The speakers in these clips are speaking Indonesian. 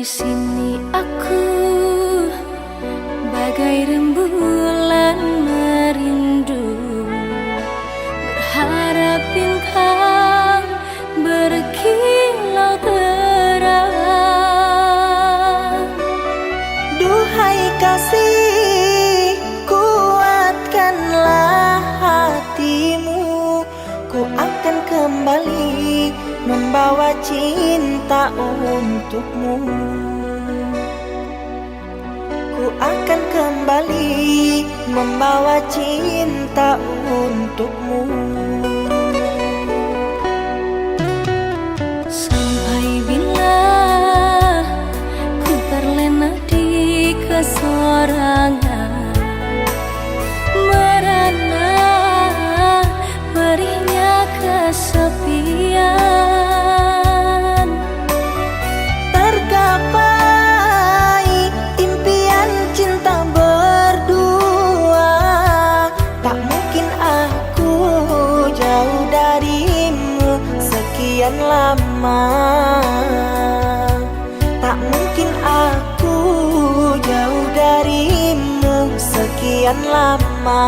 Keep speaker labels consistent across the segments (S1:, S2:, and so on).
S1: Di sini aku bagai rembulan merindu, berharap bintang berkilau terang.
S2: Duhai kasih, kuatkanlah hatimu. Ku akan kembali membawa cinta untukmu. Ku akan kembali membawa cinta untukmu.
S1: Sampai bila ku terlena di kesorangan, merana perihnya kesepian.
S2: Tergapai impian cinta berdua, tak mungkin aku jauh darimu sekian lama. Tak mungkin aku jauh darimu sekian lama.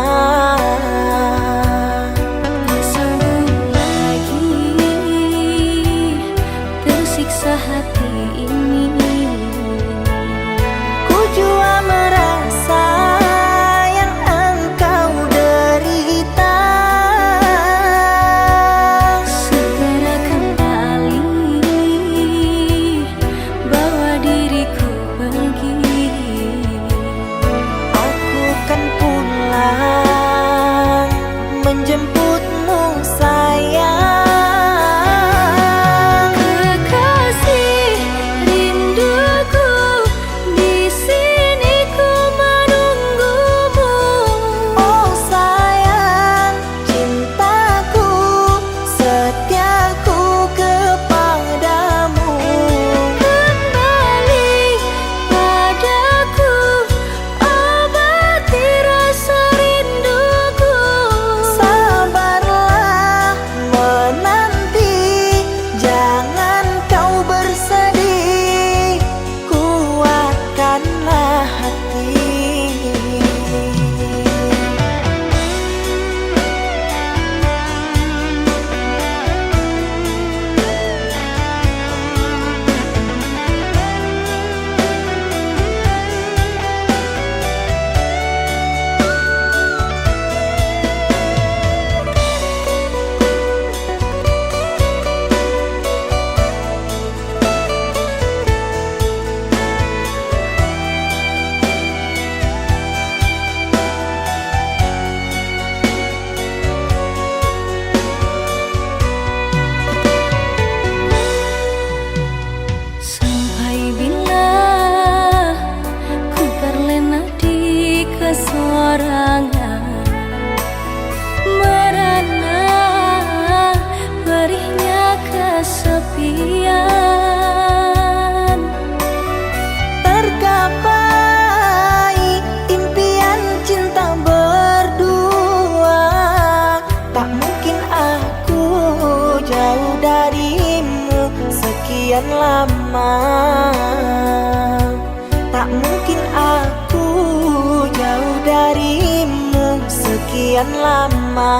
S1: Tak sanggup lagi tersiksa hati ini.
S2: Ku jua merasa yang engkau derita.
S1: Segera kembali bawa diriku pergi.
S2: Aku kan pulang menjemputmu sayang.
S1: Kekasih rinduku, di sini ku menunggumu.
S2: Oh sayang, cintaku, setiaku kepadamu.
S1: Kembali padaku, obati rasa rinduku.
S2: Sabarlah menanti, jangan kau bersedih. Kuatkanlah hati.
S1: Sampai bila ku terlena di kesorangan, merana perihnya kesepian.
S2: Tergapai impian cinta berdua, tak mungkin aku jauh darimu sekian lama. Tak mungkin aku jauh darimu sekian lama.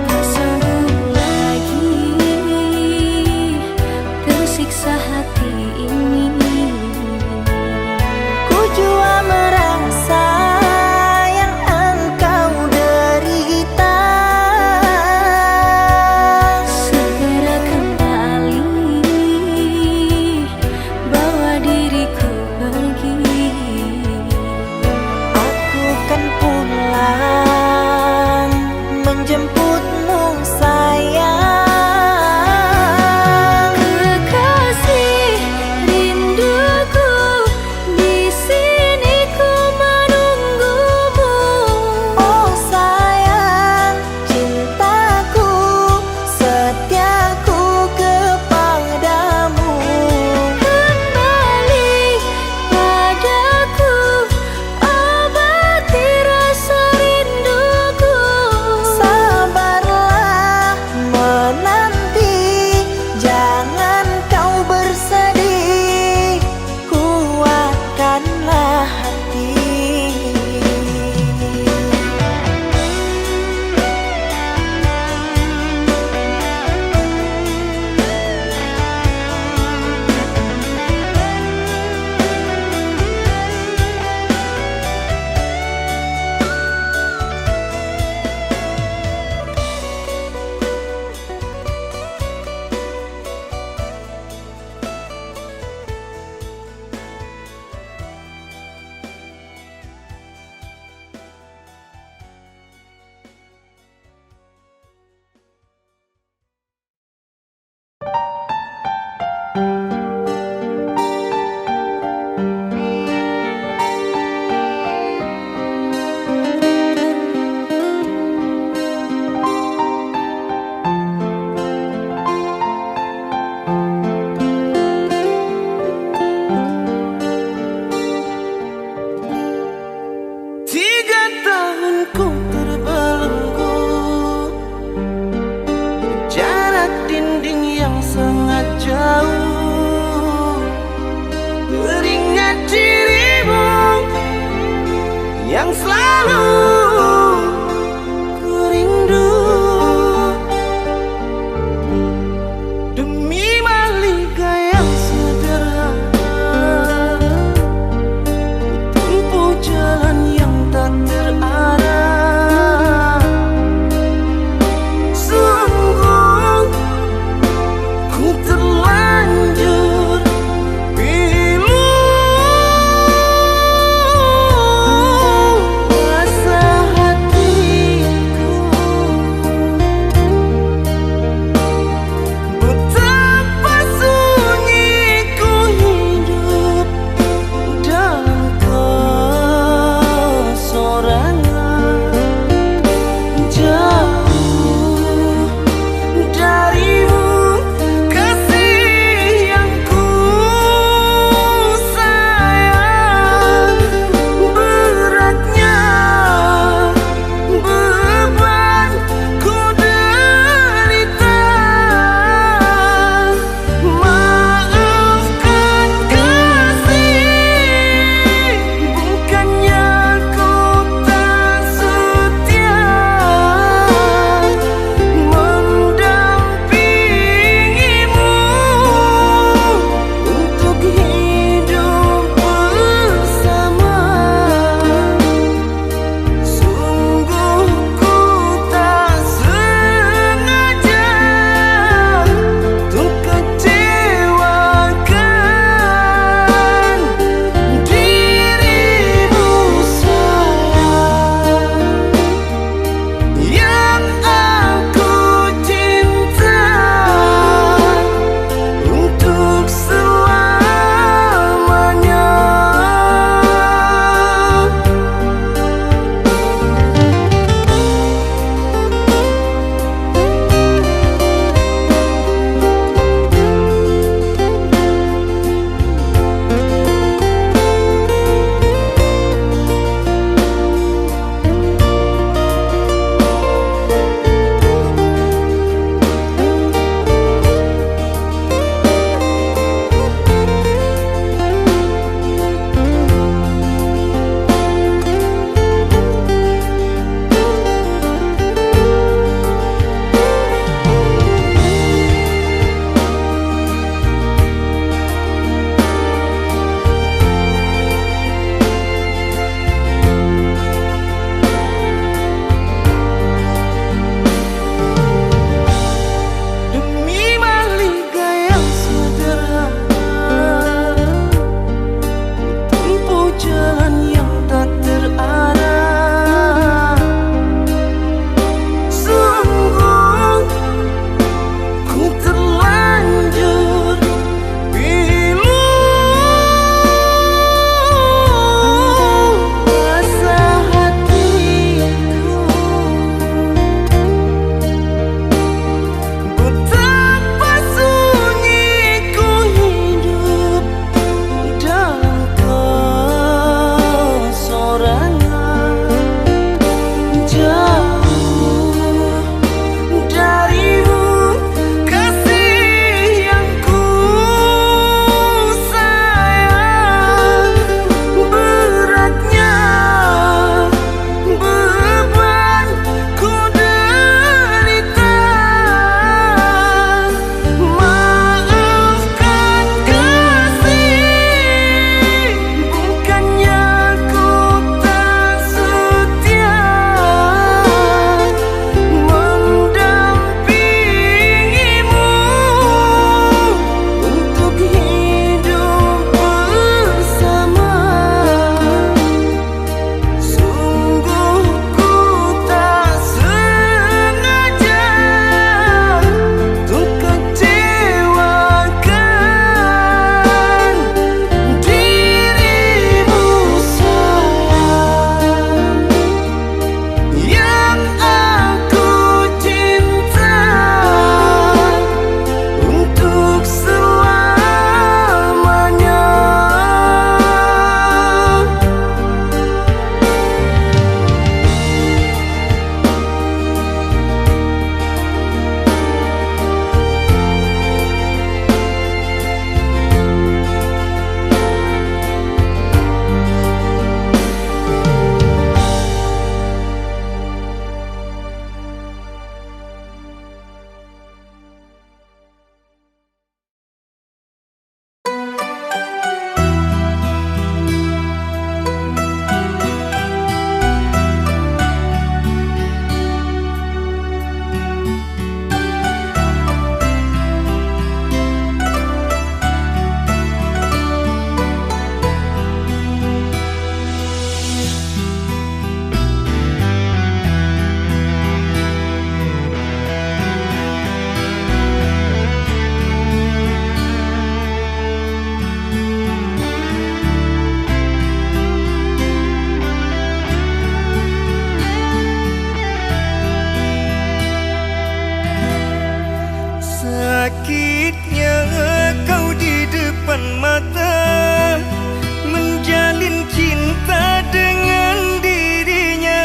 S1: Tak sanggup lagi tersiksa hati ini.
S2: Ku jua merasa yang engkau derita.
S1: Segera kembali bawa diriku pergi.
S2: Aku kan pulang
S3: depan mata menjalin cinta dengan dirinya,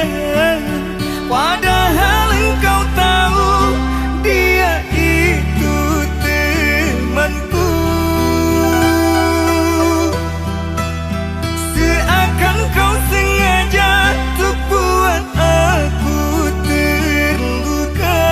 S3: padahal engkau tahu dia itu temanku. Seakan kau sengaja untuk buat aku terluka.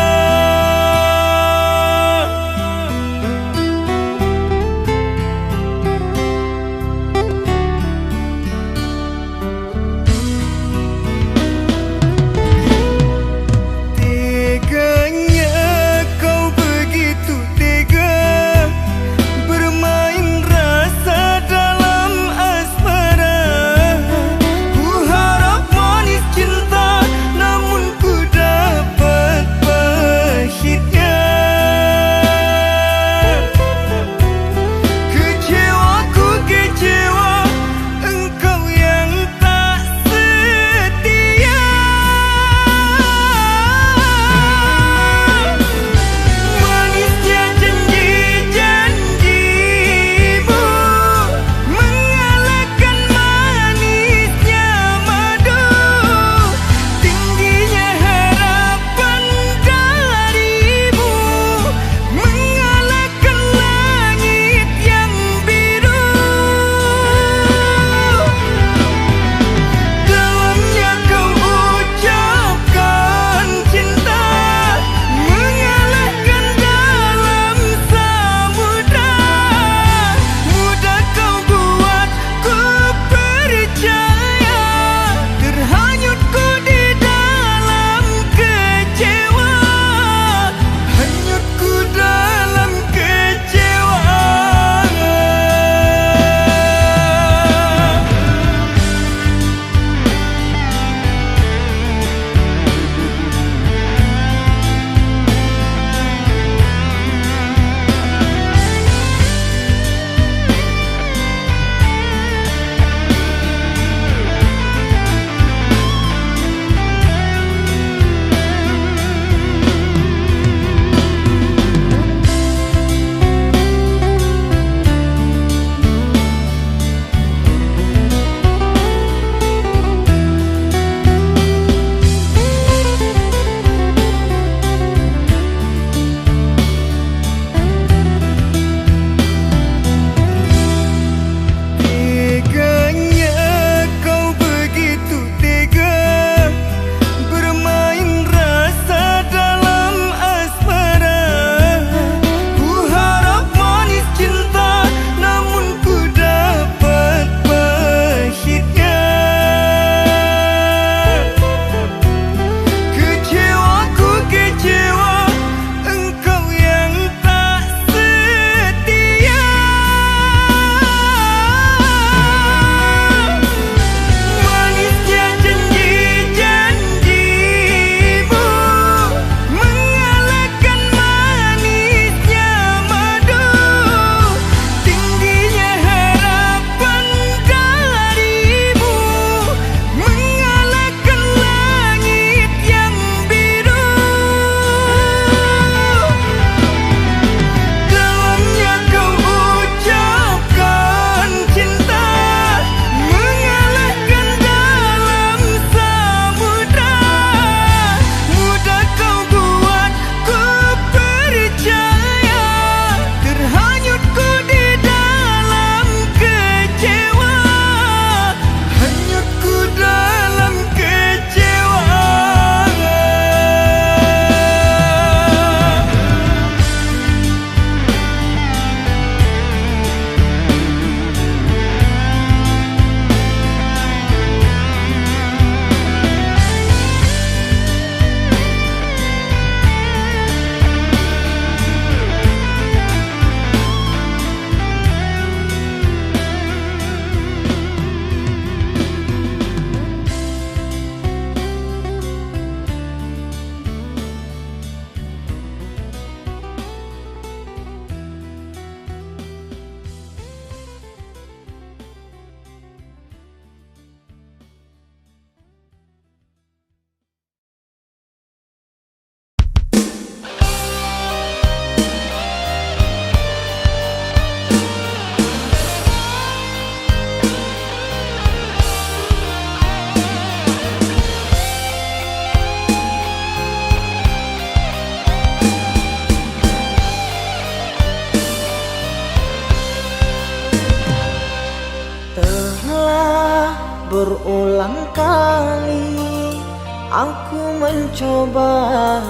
S2: berulang kali aku mencoba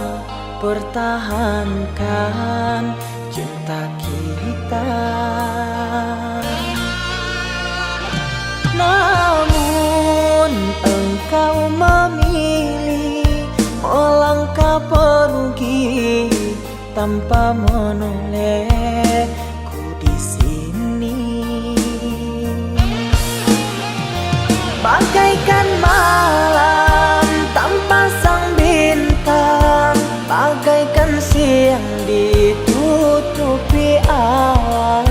S2: pertahankan cinta kita. Namun engkau memilih melangkah pergi tanpa menolehku di sini. Bagaikan malam tanpa sang bintang, bagaikan siang ditutupi awan.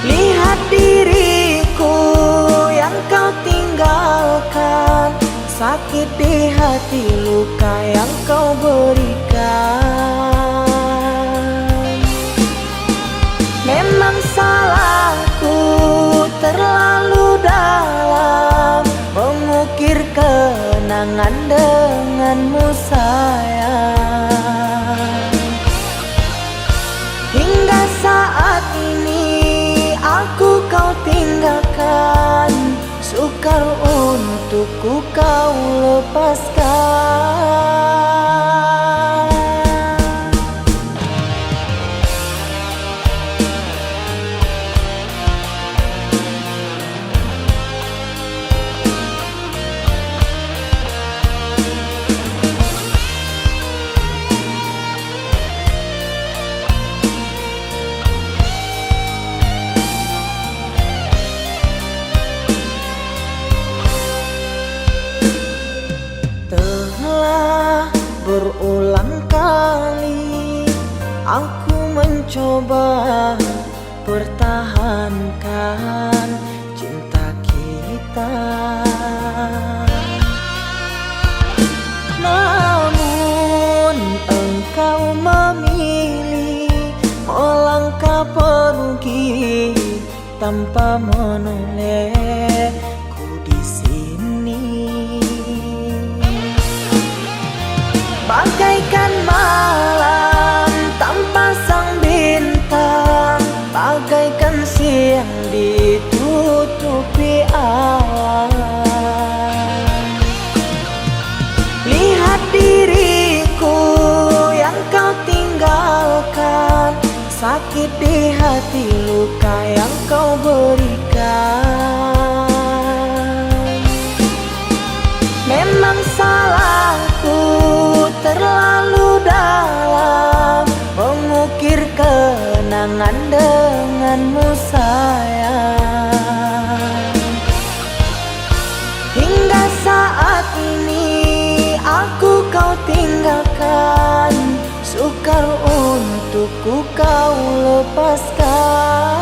S2: Lihat diriku yang kau tinggalkan, sakit di hati, luka yang kau berikan. Memang salahku terlalu dalam mengukir kenangan denganmu sayang. Hingga saat ini aku kau tinggalkan, sukar untukku kau lepaskan. Telah berulang kali aku mencoba pertahankan cinta kita. Namun engkau memilih melangkah pergi tanpa menolehku di sini. Bagaikan malam tanpa sang bintang, bagaikan siang ditutupi awan. Lihat diriku yang kau tinggalkan, sakit di hati, luka yang kau berikan. Memang salahku terlalu dalam mengukir kenangan denganmu sayang. Hingga saat ini aku kau tinggalkan, sukar untukku kau lepaskan.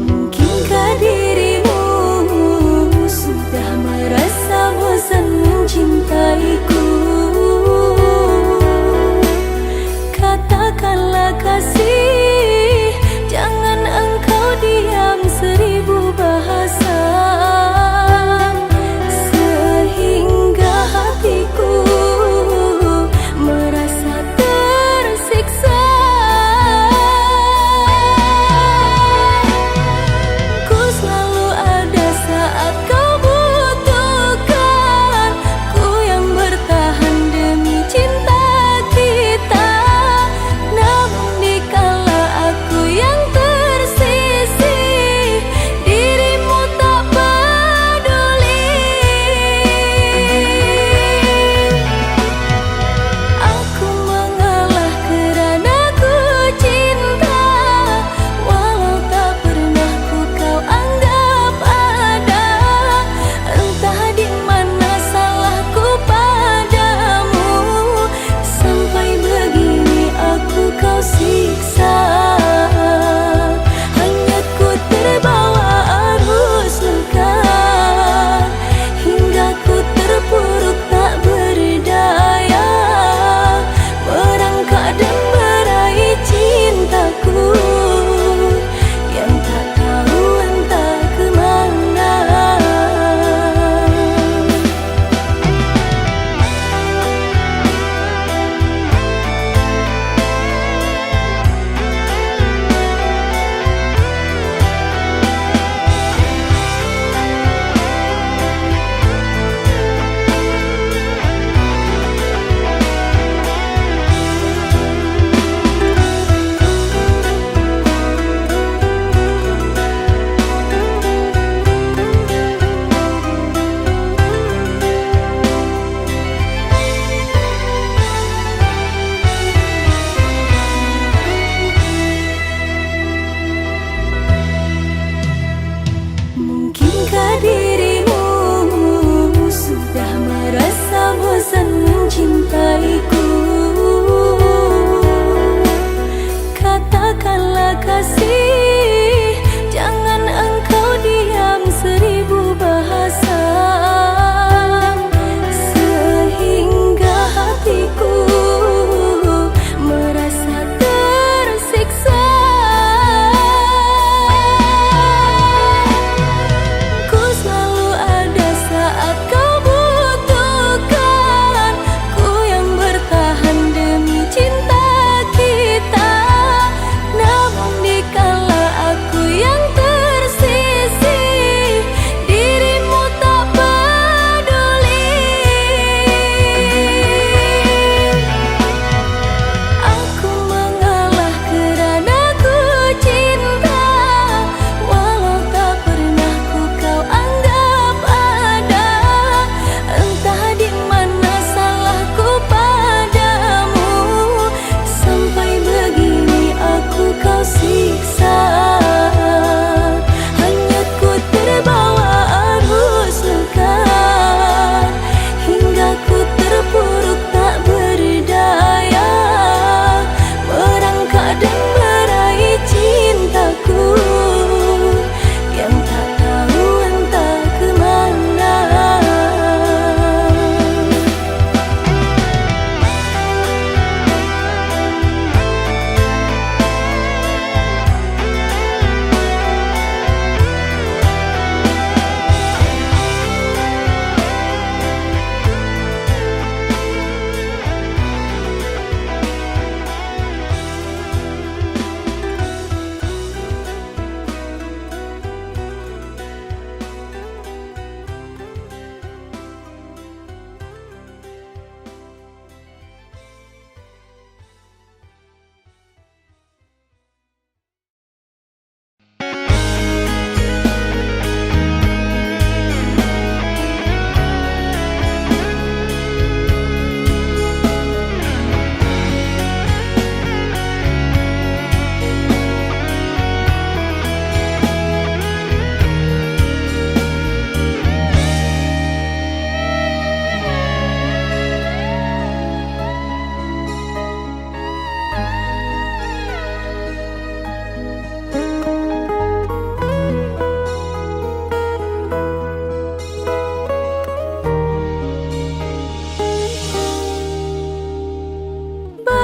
S2: Mungkinkah dirimu sudah merasa bosan mencinta?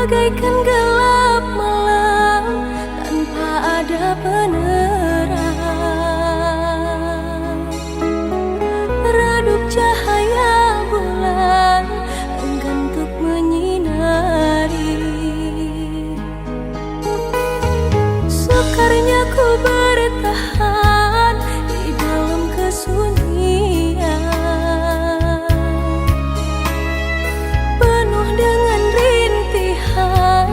S1: bagaikan gelap malam tanpa ada penerang. Redup cahaya bulan enggan untuk menyinari. Sukarnya ku bertahan di dalam kesunyian, penuh dengan rintihan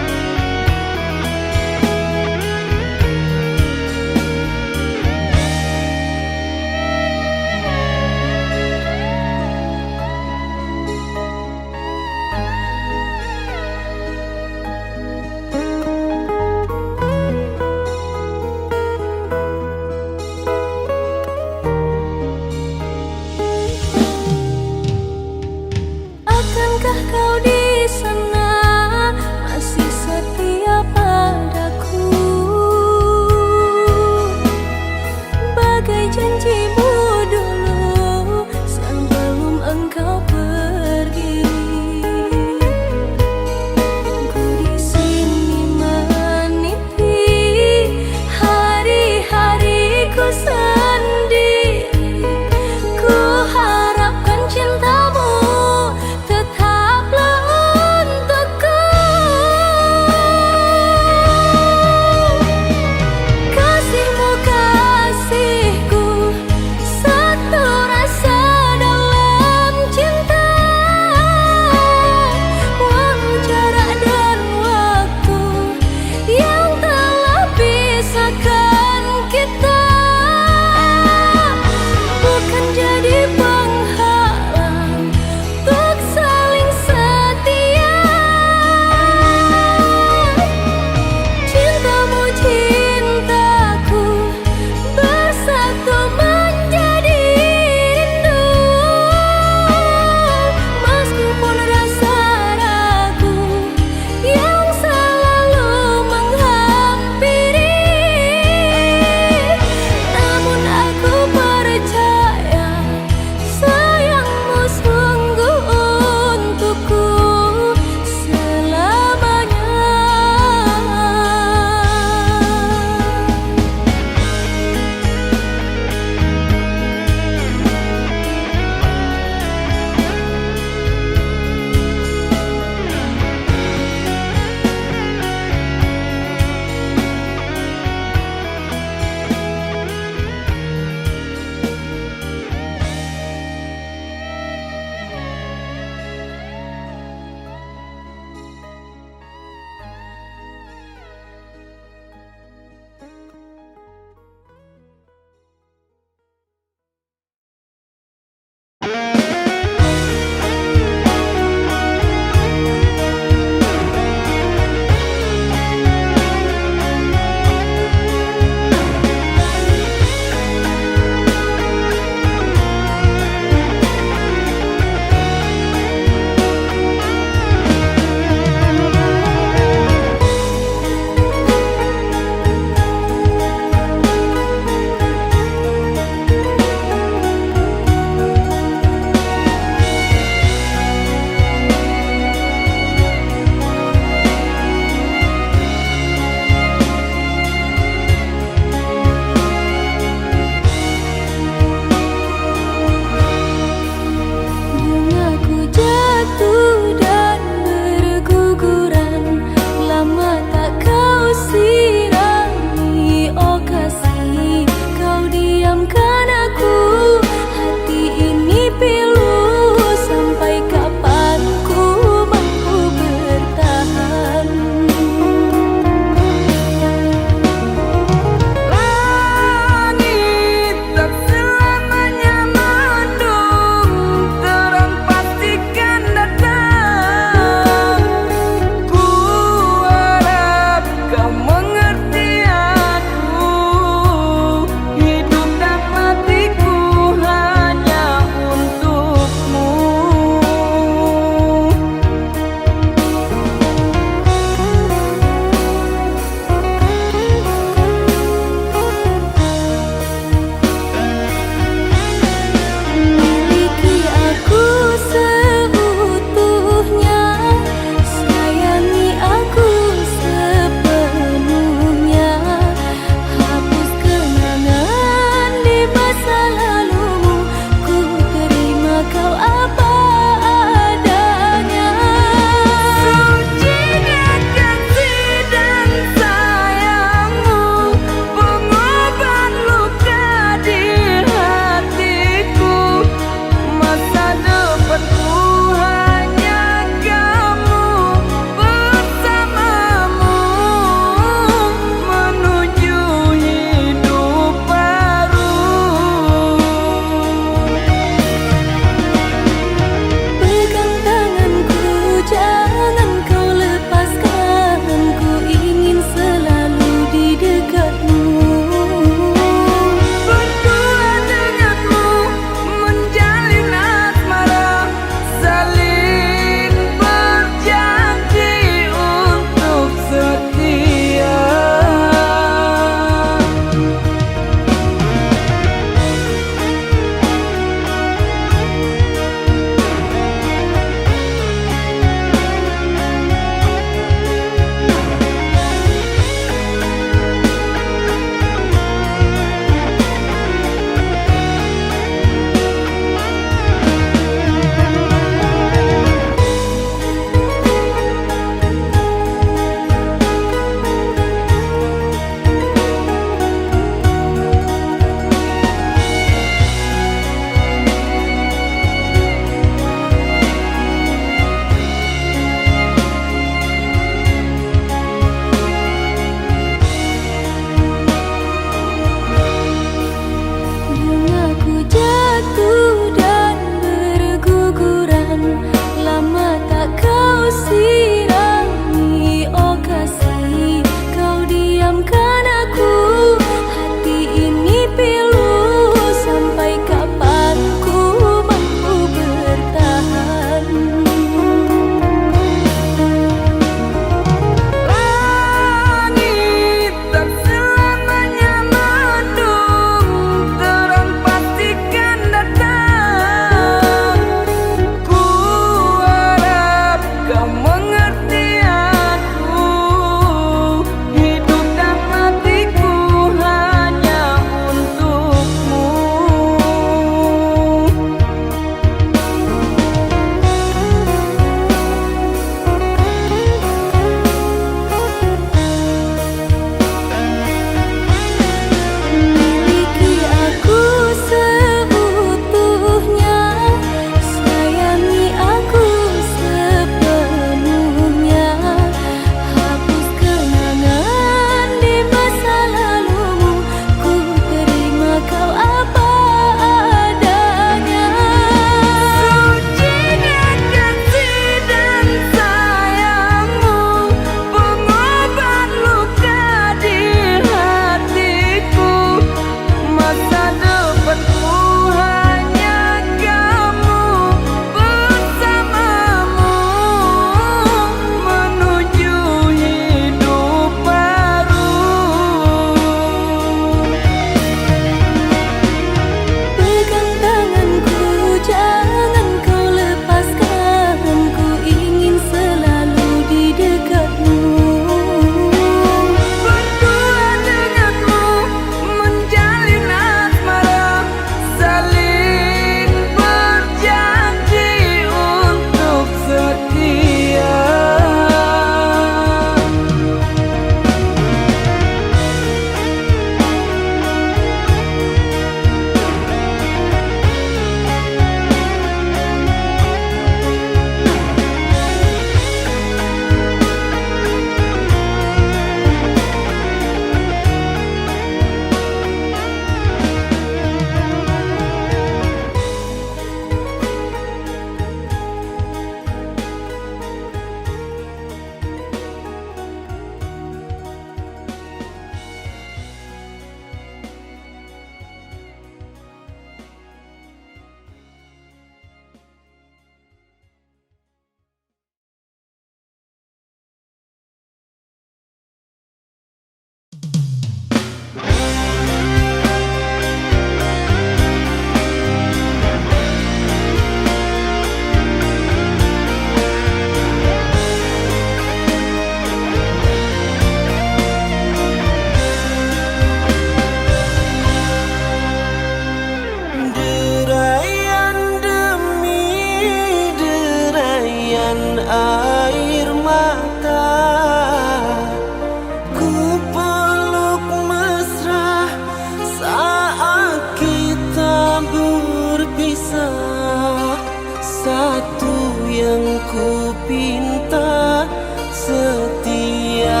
S3: pinta, setialah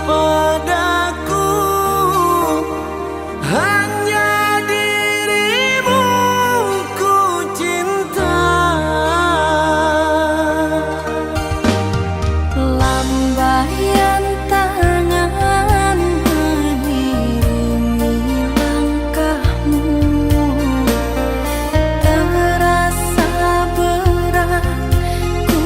S3: padaku. Hanya dirimu ku cinta.
S1: Lambaian tangan mengiringi langkahmu, terasa berat ku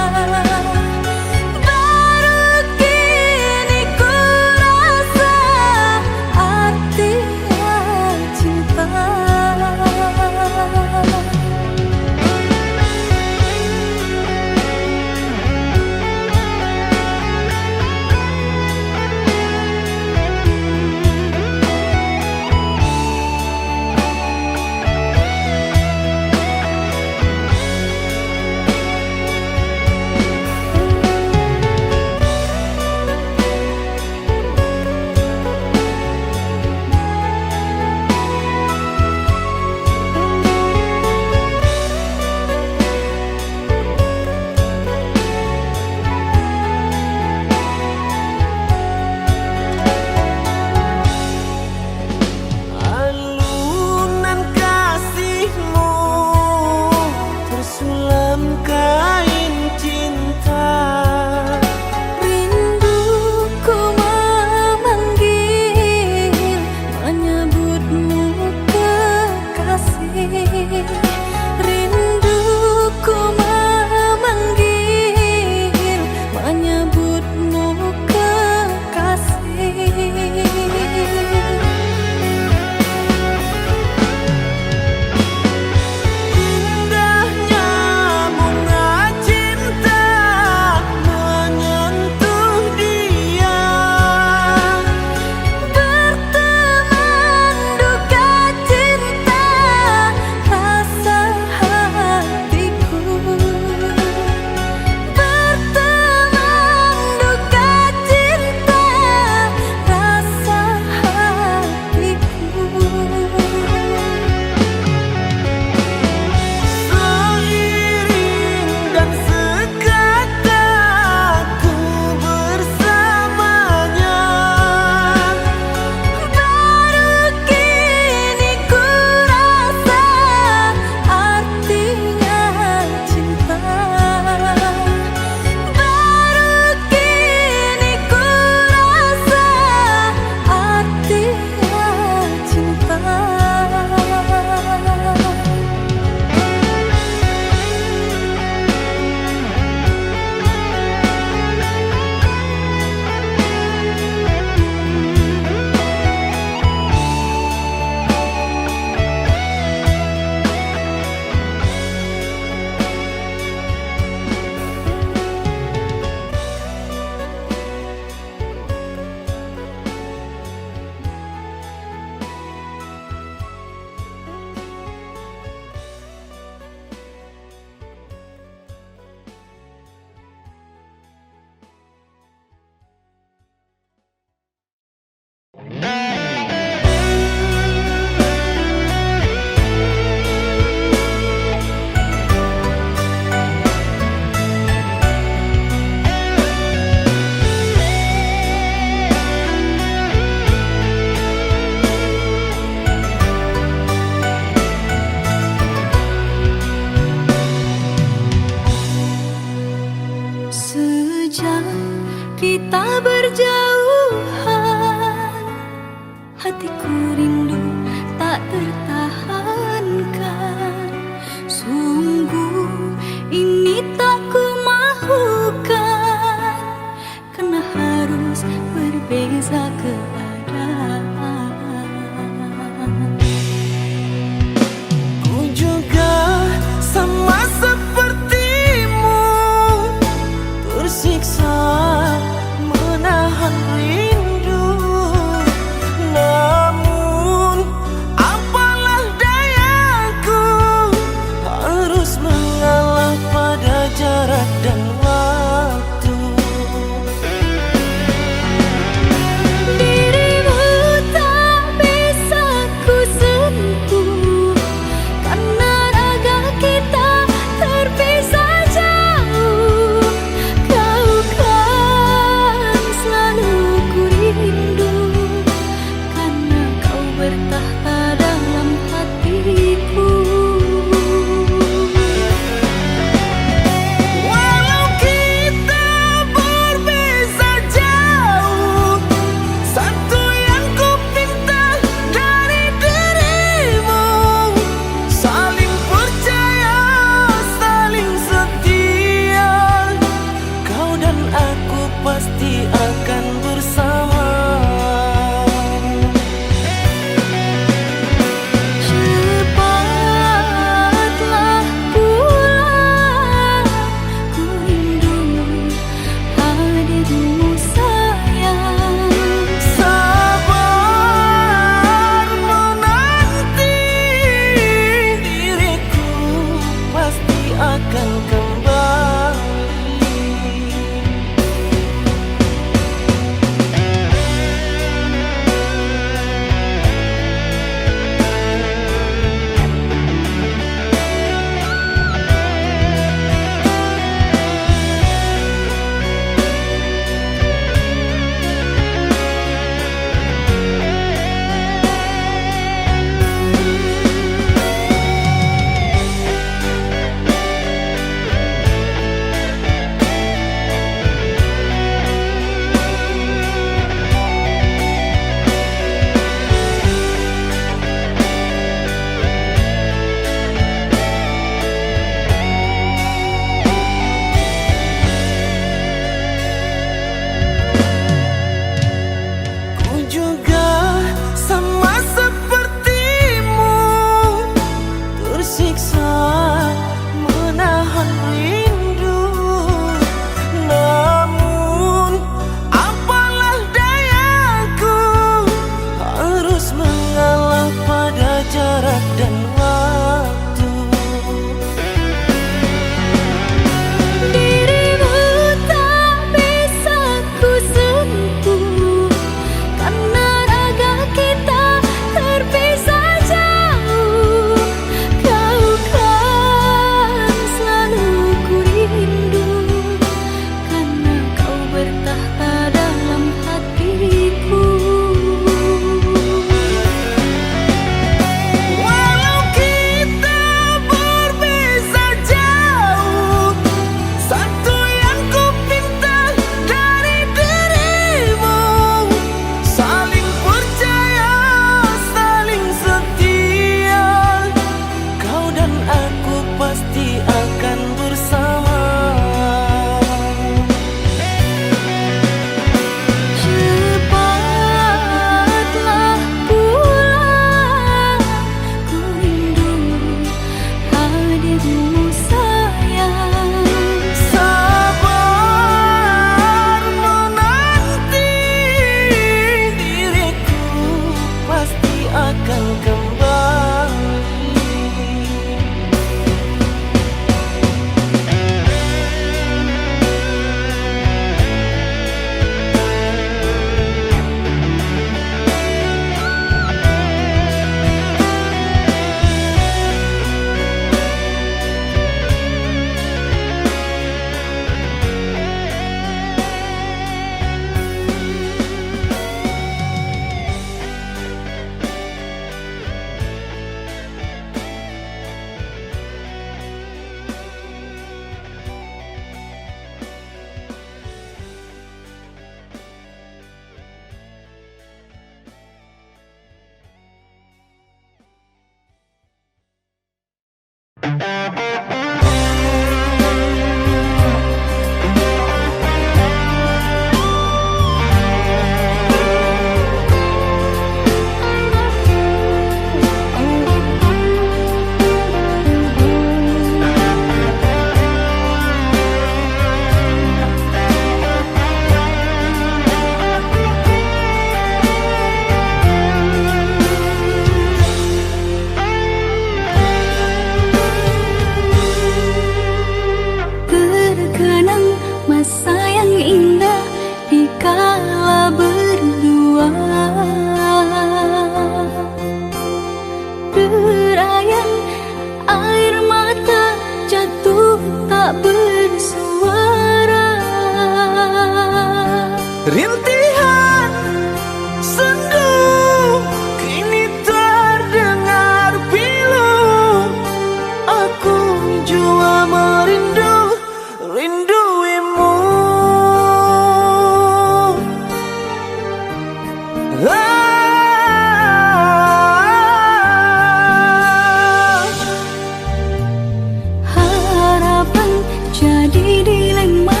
S1: jadi dilema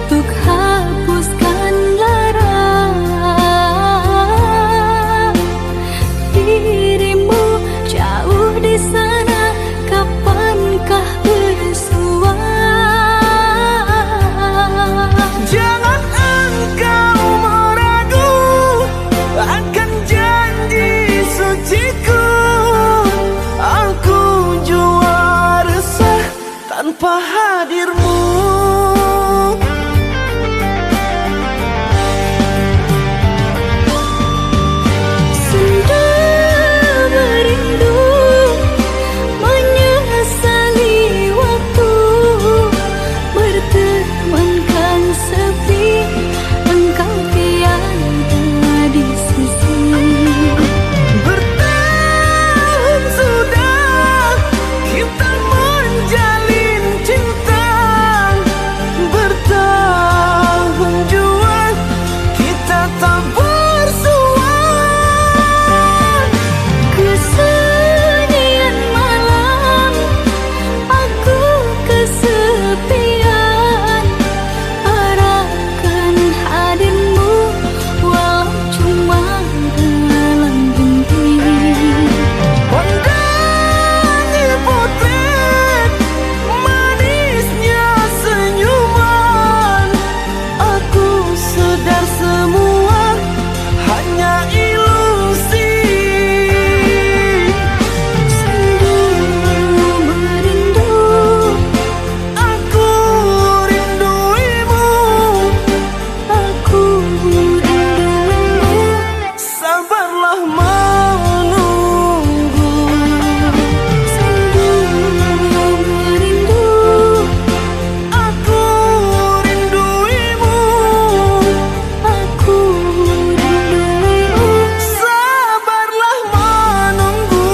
S1: untuk hapuskan lara. Dirimu jauh di sana, kapankah bersua?
S3: Jangan engkau meragu akan janji suciku. Aku jua resah tanpa hadirmu.
S1: Sendu merindu, menyesali waktu bertemankan sepi, engkau tiada di sisi.
S3: Bertahun sudah kita menjalin cinta, bertahun jua kita tak bersua.
S1: Kesunyian malam, aku kesepian, harapkan hadirmu walau cuma dalam mimpi.
S3: Pandangi potret manisnya senyuman, aku sadar semua hanya ilusi.
S1: Sendu merindu,
S3: Aku rinduimu,
S1: aku rindumu.
S3: sabarlah menunggu.
S1: Sendu merindu,
S3: Aku rinduimu,
S1: aku rindumu.
S3: sabarlah menunggu.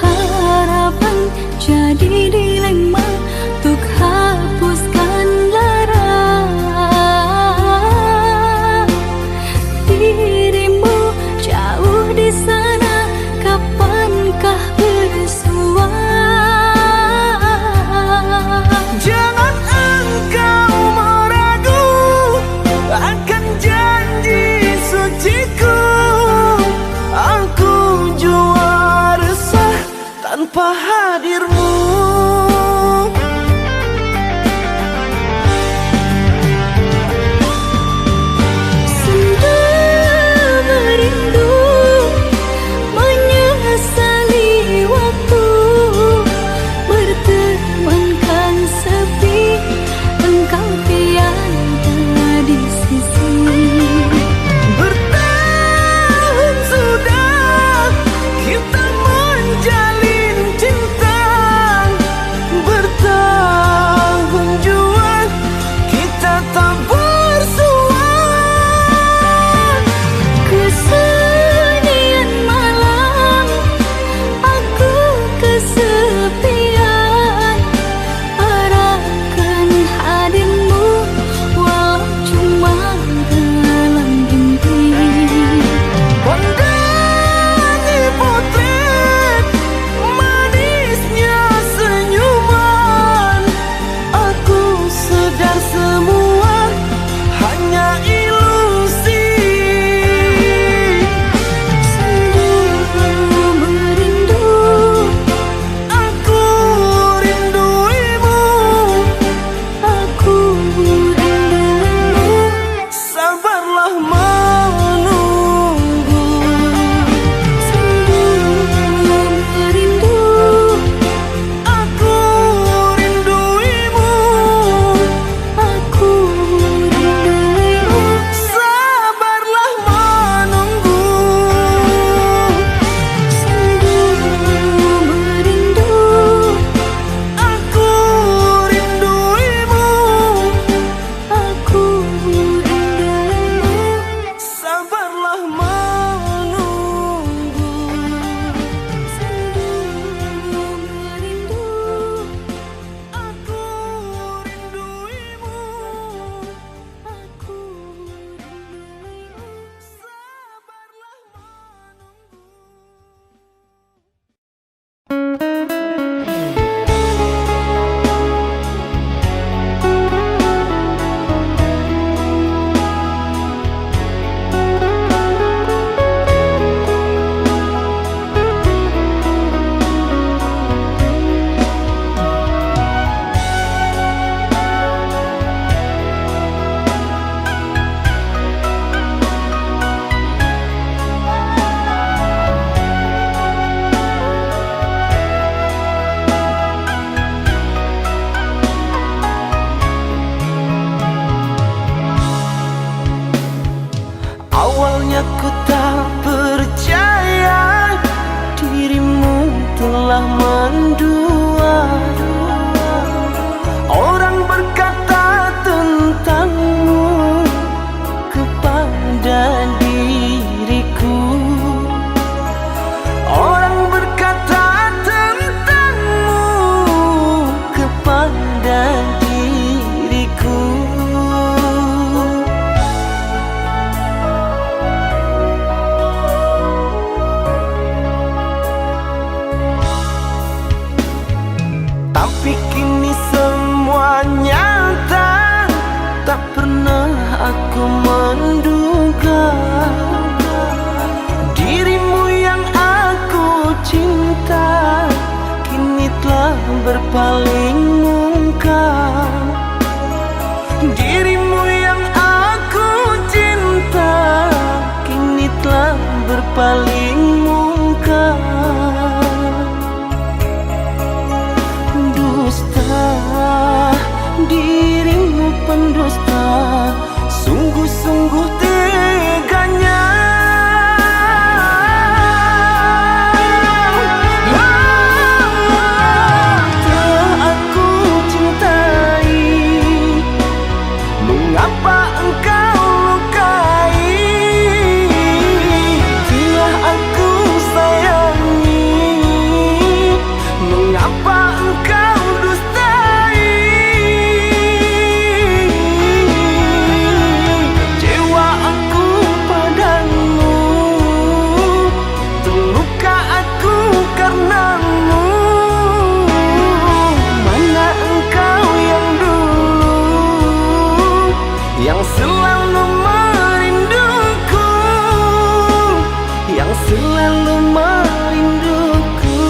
S1: Harapan jadi dilema untuk hapuskan lara. Dirimu jauh di sana, kapankah bersua?
S3: Jangan engkau meragu akan janji suciku. Aku jua resah tanpa hadirmu.
S1: Sendu merindu, menyesali waktu bertemankan sepi, engkau tiada di sisi.
S3: Bertahun sudah kita menjalin cinta, telah mendua. Orang berkata tentangmu kepada diriku. Orang berkata tentangmu kepada diriku. Tapi kini semua nyata, tak pernah aku menduga dirimu yang aku cinta kini telah berpaling muka. Dirimu yang aku cinta kini telah berpaling muka. Dirimu pendusta, sungguh-sungguh teganya. Telah aku cintai, mengapa engkau lukai? Telah aku sayangi, mengapa engkau dustai? Kecewa aku padamu, terluka aku karenamu. Mana engkau yang dulu, yang selalu merinduku, yang selalu merinduku.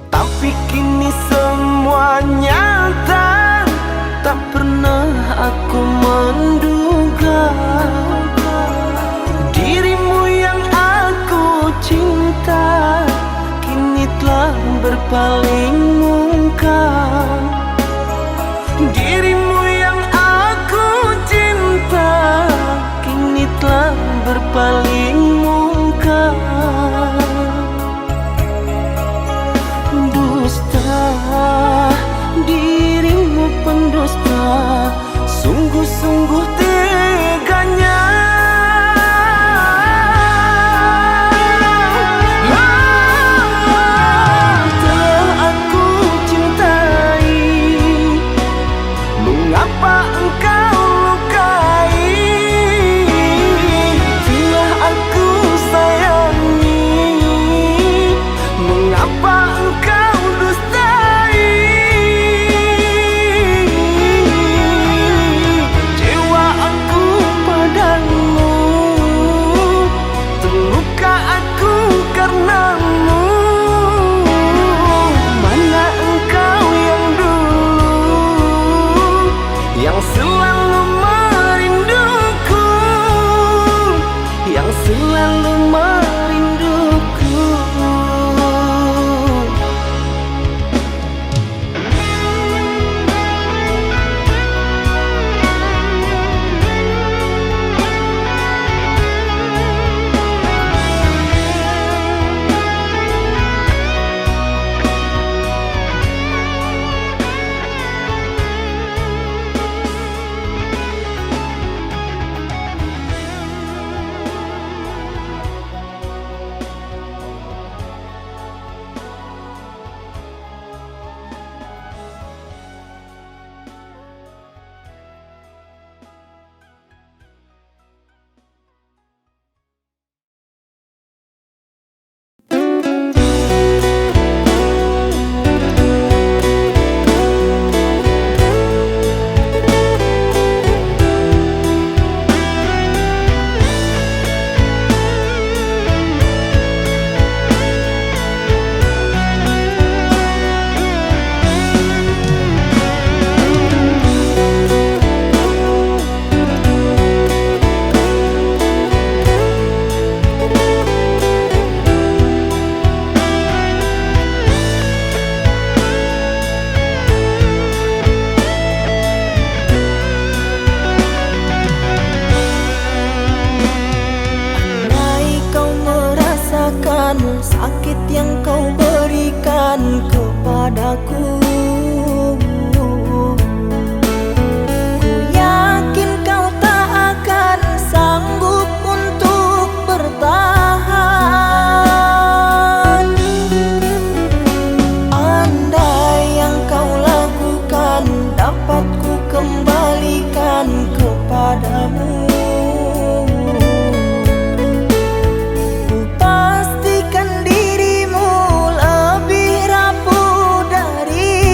S3: Tapi kini semua nyata, tak pernah aku menduga dirimu yang aku cinta kini telah berpaling muka. Dirimu yang aku cinta kini telah berpaling muka. Dirimu pendusta, sungguh-sungguh teganya. Telah aku cintai, mengapa engkau lukai? Telah aku sayangi, mengapa engkau dustai? Kecewa
S2: padaku. Ku yakin kau tak akan sanggup untuk bertahan. Andai yang kau lakukan dapat ku kembalikan kepadamu, ku pastikan dirimu lebih rapuh dari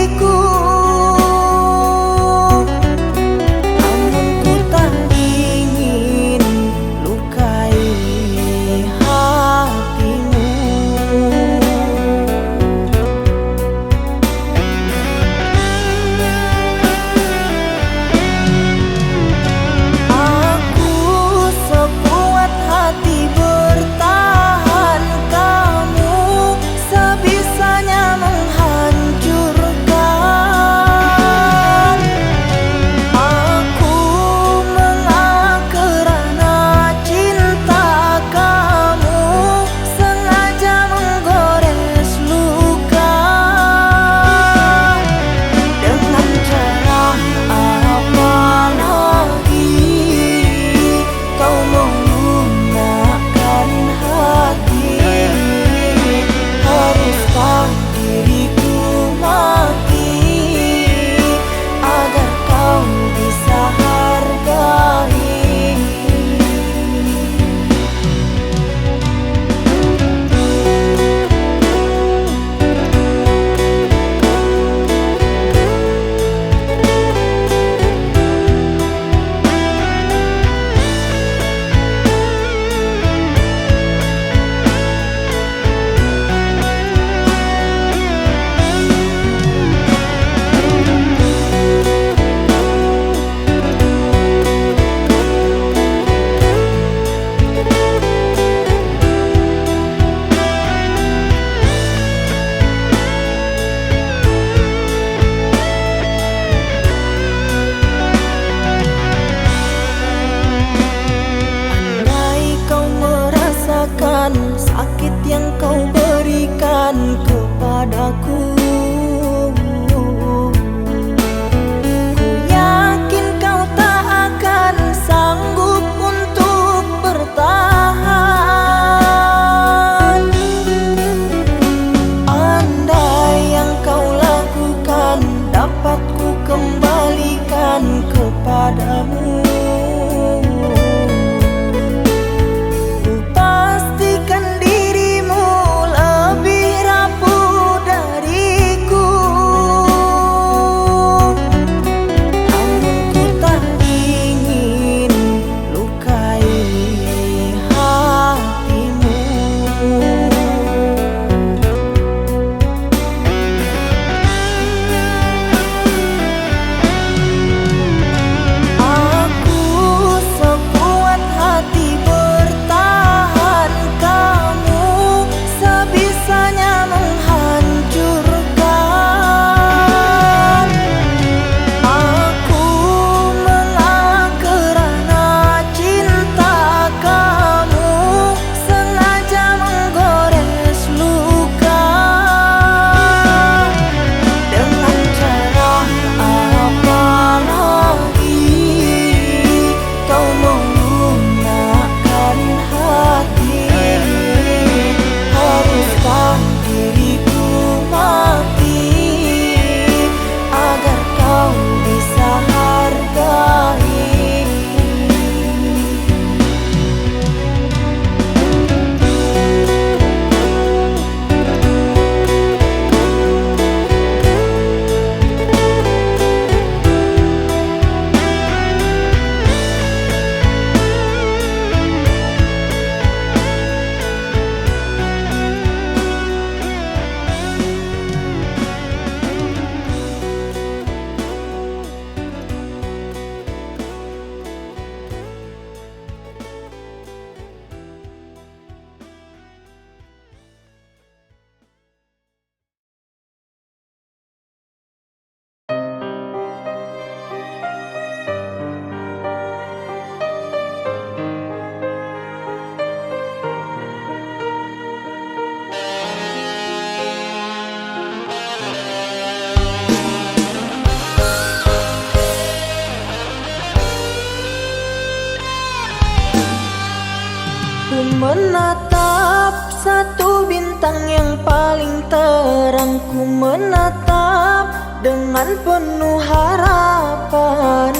S2: yang paling terang ku menatap dengan penuh harapan,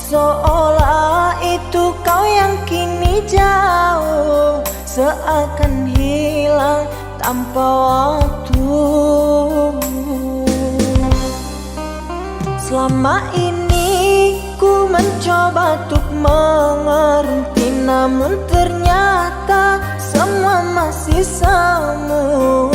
S2: seolah itu kau yang kini jauh, seakan hilang tanpa waktu. Selama ini ku mencoba untuk mengerti, namun ternyata semua masih semu.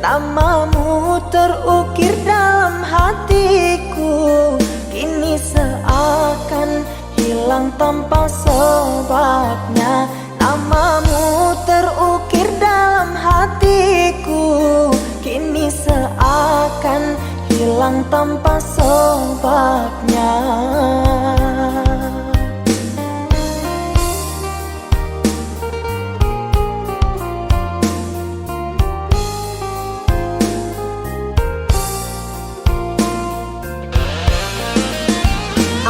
S2: Namamu terukir dalam hatiku, kini seakan hilang tanpa sebabnya. Namamu terukir dalam hatiku, kini seakan hilang tanpa sebabnya.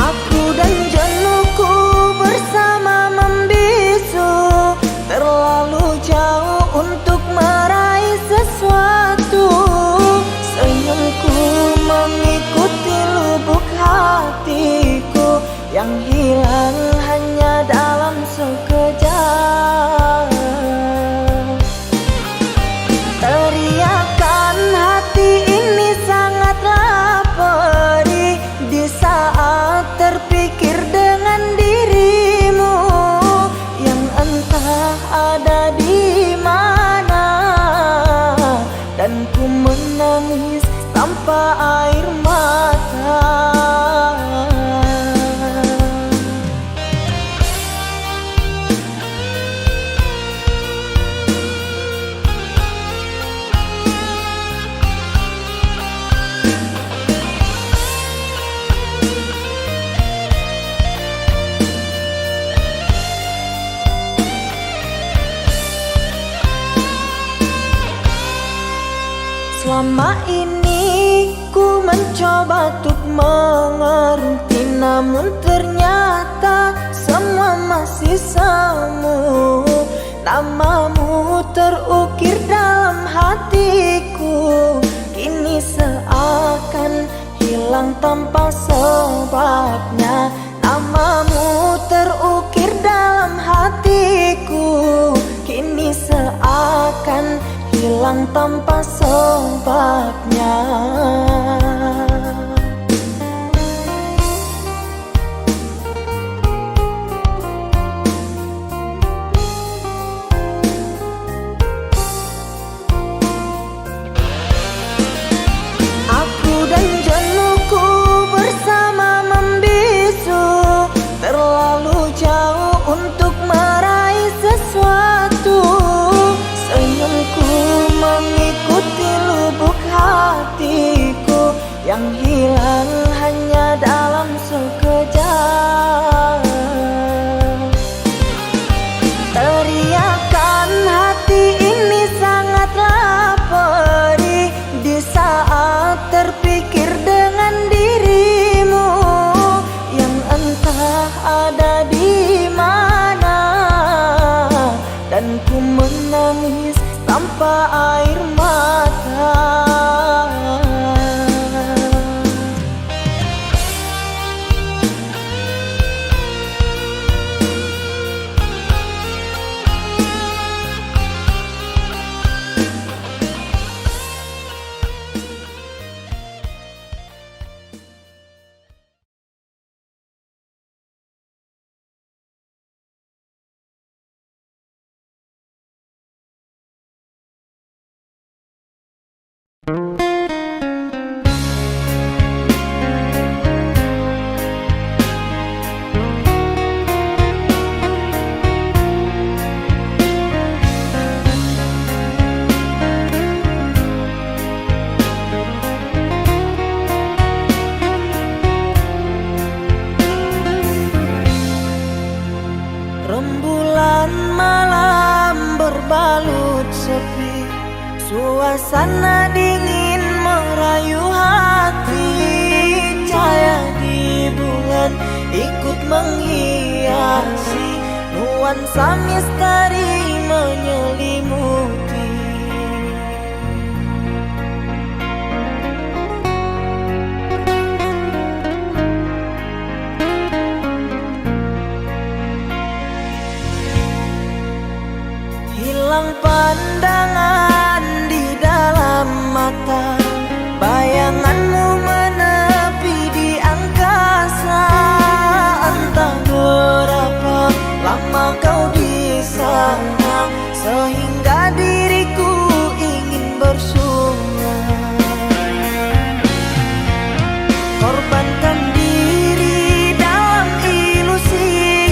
S2: Aku dan jenuhku bersama membisu, terlalu jauh untuk meraih sesuatu. Senyumku mengikuti lubuk hatiku yang hilang hanya dalam sekejap. Teriakan hati ini sangatlah perih di saat terpikir dengan dirimu yang entah ada di mana, dan ku menangis tanpa air mata. Selama ini ku mencoba untuk mengerti, namun ternyata semua masih semu. Namamu terukir dalam hatiku, kini seakan hilang tanpa sebabnya. Namamu terukir dalam hatiku, kini seakan hilang tanpa sebabnya. Aku dan jenuhku bersama membisu, terlalu jauh untuk meraih sesuatu. Senyumku mengikuti lubuk hatiku yang hilang hanya dalam sekejap. Teriakan hati ini sangatlah perih di saat terpikir dengan dirimu yang entah ada di mana, dan ku menangis tanpa air mata. Rembulan malam berbalut sepi, suasana dingin merayu hati. Cahaya di bulan ikut menghiasi, nuansa misteri menyelimuti. mata, bayanganmu menepi di angkasa. Entah berapa lama kau di sana, sehingga diriku ingin bersunat. Korbankan diri dalam ilusi,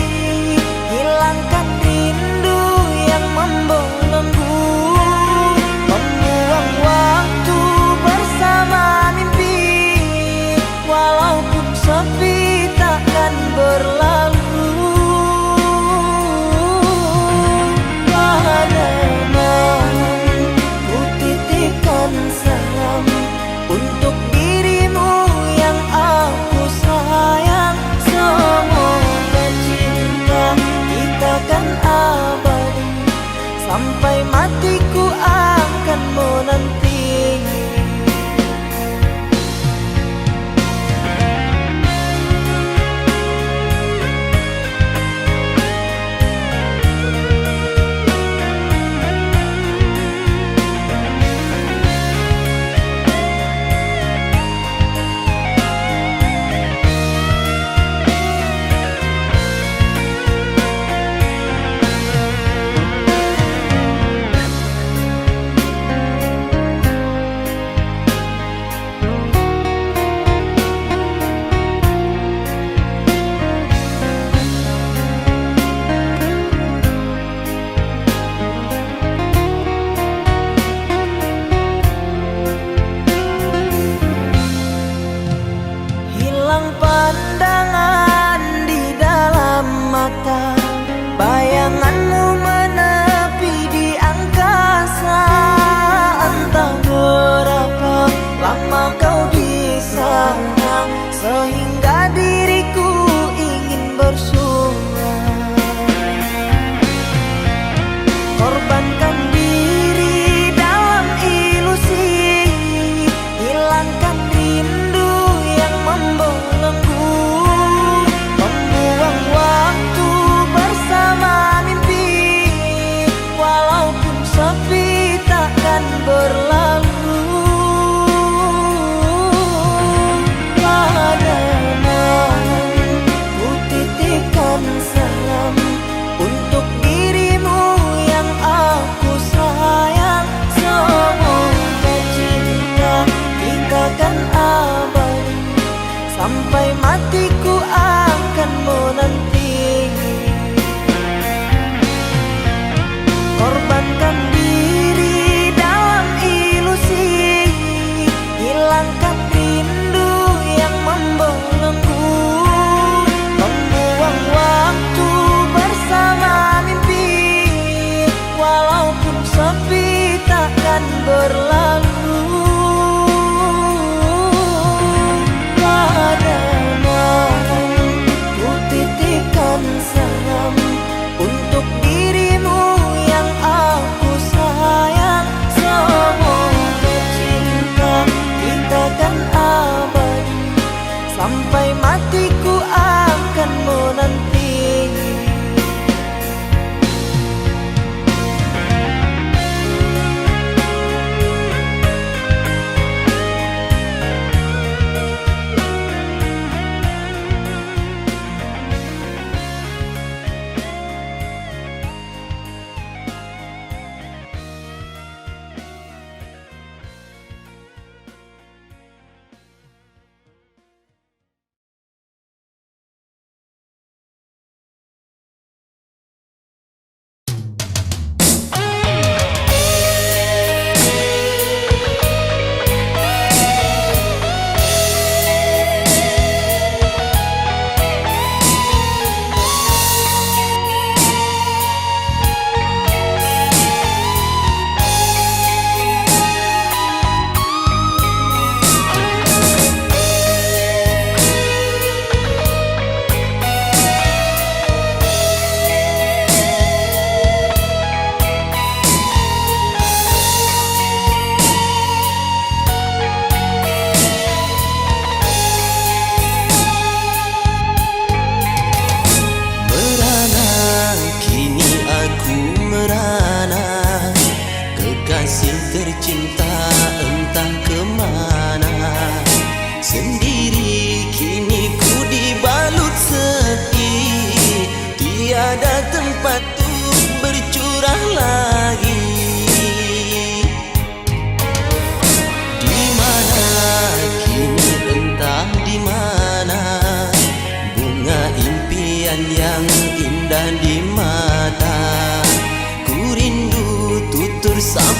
S2: hilangkan rindu yang membelenggu, membuang waktu bersama mimpi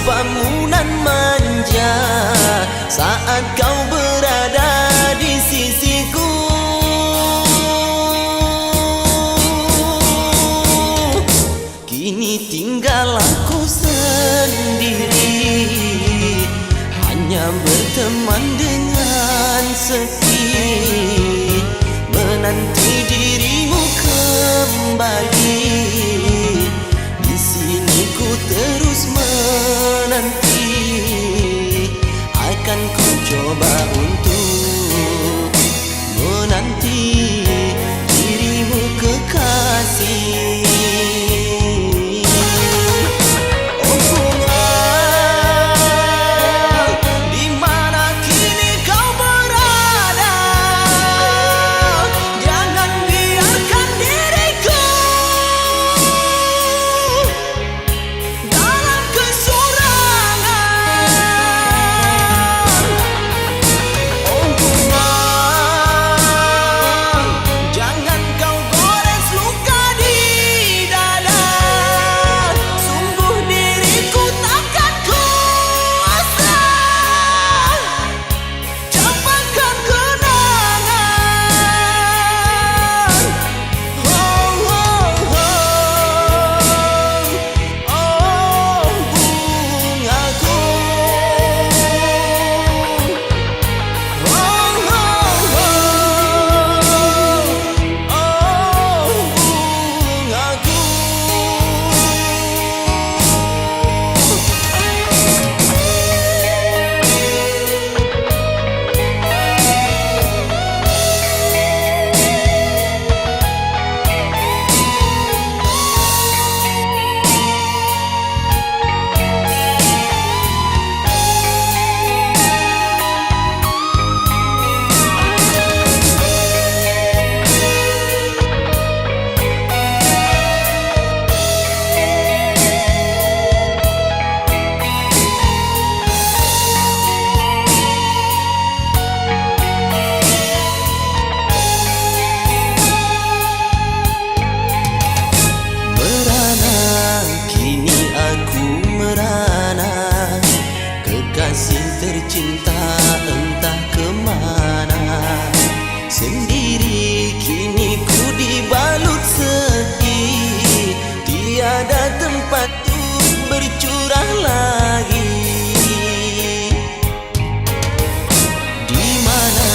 S2: sapamu nan manja saat kau berada di sisiku. Kini tinggal aku sendiri, hanya berteman dengan sepi, menanti dirimu kembali. Di sini ku terus menanti, akan ku coba untuk menanti dirimu kekasih. Kekasih tercinta entah kemana, sendiri kini ku dibalut sepi, tiada tempat untuk bercurah lagi. Di mana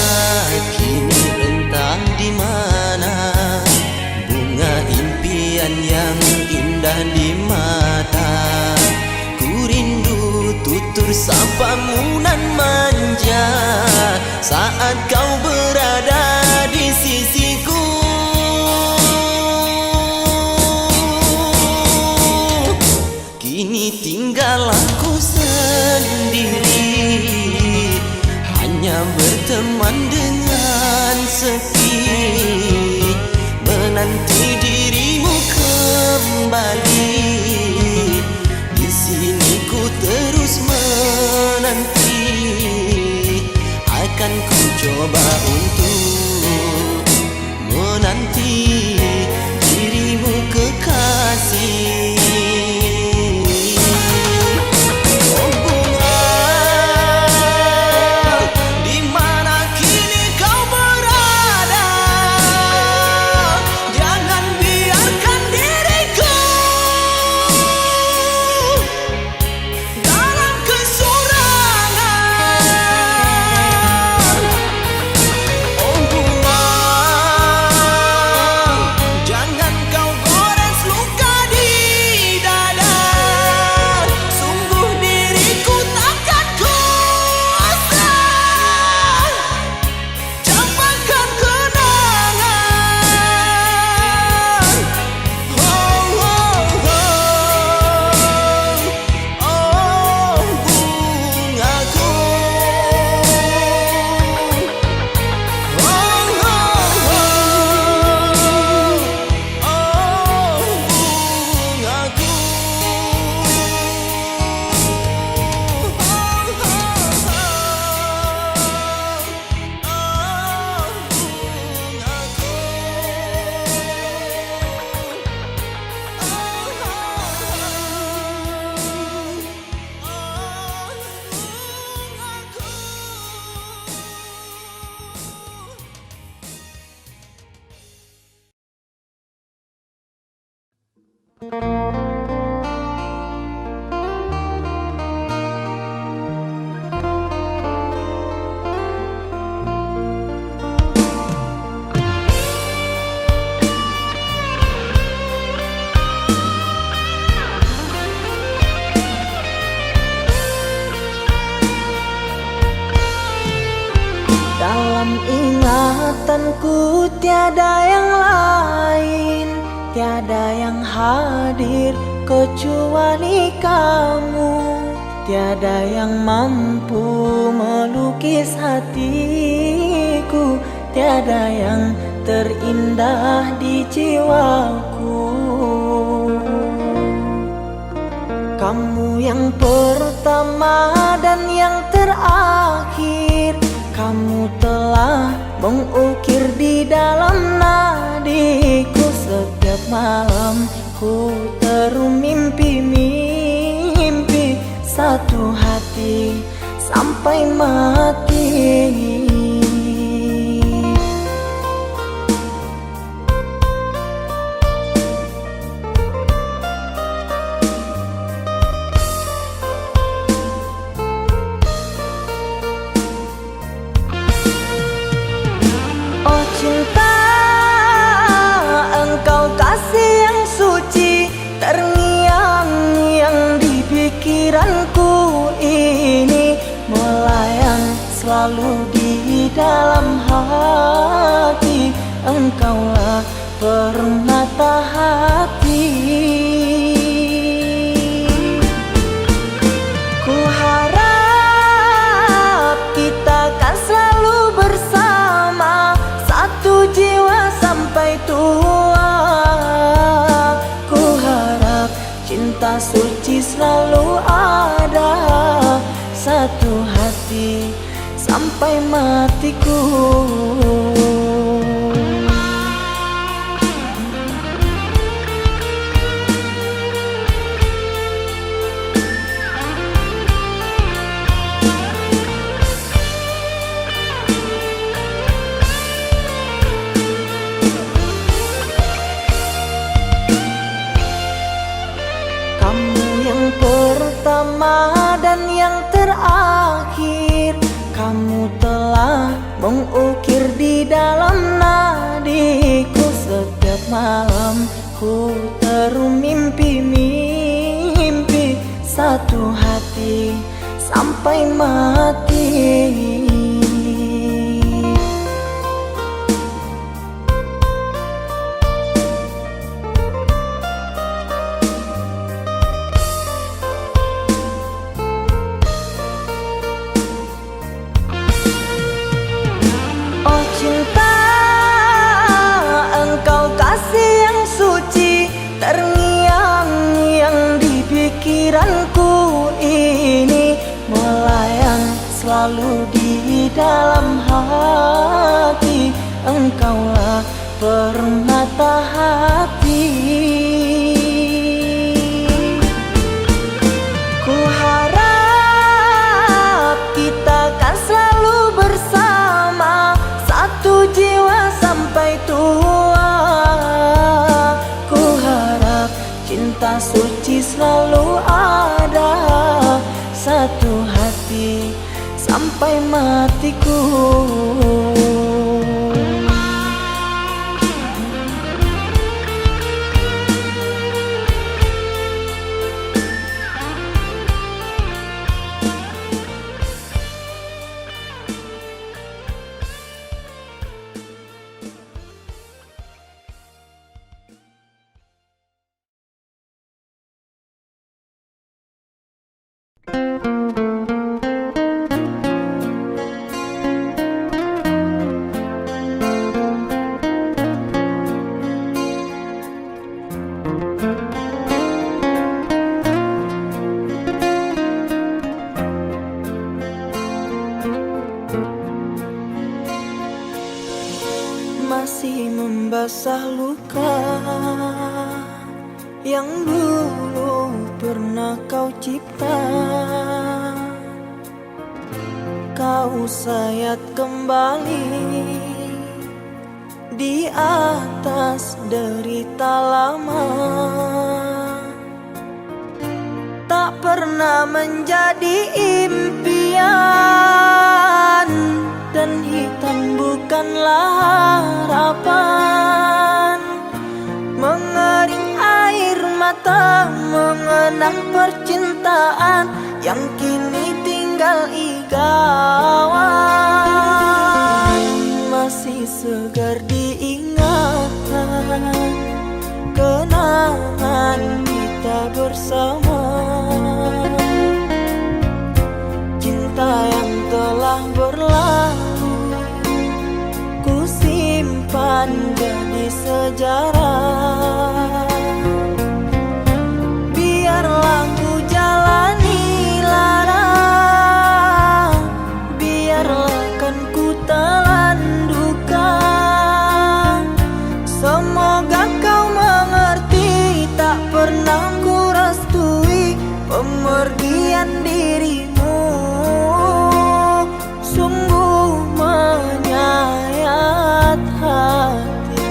S2: kini entah di mana, bunga impian yang indah di mata. Ku rindu tutur sapamu nan manja saat kau berada di sisiku. Kini tinggal aku sendiri, hanya berteman dengan sepi, menanti dirimu kembali. Di sini ku terus menanti, akan ku coba untuk menanti dirimu kekasih. Oh bunga, di mana kini kau berada?
S3: Dalam ingatanku tiada yang lain, tiada yang hadir kecuali kamu. Tiada yang mampu melukis hatiku, tiada yang terindah di jiwaku. Kamu yang pertama dan yang terakhir, kamu telah mengukir di dalam nadiku. Setiap malam ku termimpi-mimpi satu hati sampai mati. Cinta, engkau kasih yang suci, terngiang-ngiang di pikiranku ini, melayang selalu di dalam hati. Engkaulah permata hati. Ku harap kita kan selalu bersama, satu jiwa sampai tua. Ku harap cinta suci selalu ada, satu hati sampai matiku. Pertama dan yang terakhir, kamu telah mengukir di dalam nadiku. Setiap malam ku termimpi-mimpi satu hati sampai mati. Cinta, engkau kasih yang suci, terngiang-ngiang di pikiranku ini, melayang selalu di dalam hati. Engkaulah permata hati. Ku harap kita kan selalu bersama, satu jiwa sampai tua. Ku harap cinta suci selalu ada, satu hati sampai matiku. Masih membasah luka yang dulu pernah kau cipta. Kau sayat kembali di atas derita lama. pernah menjadi impian, dan hitam bukanlah harapan. Mengering air mata mengenang percintaan yang kini tinggal igawan. Masih segar diingatan kenangan kita bersama, cinta yang telah berlalu ku simpan jadi sejarah. Biarlah ku jalani lara, biarlah kan ku telan duka. Semoga kau mengerti, tak pernah ku restui pemergian dirimu. Sungguh menyayat hati.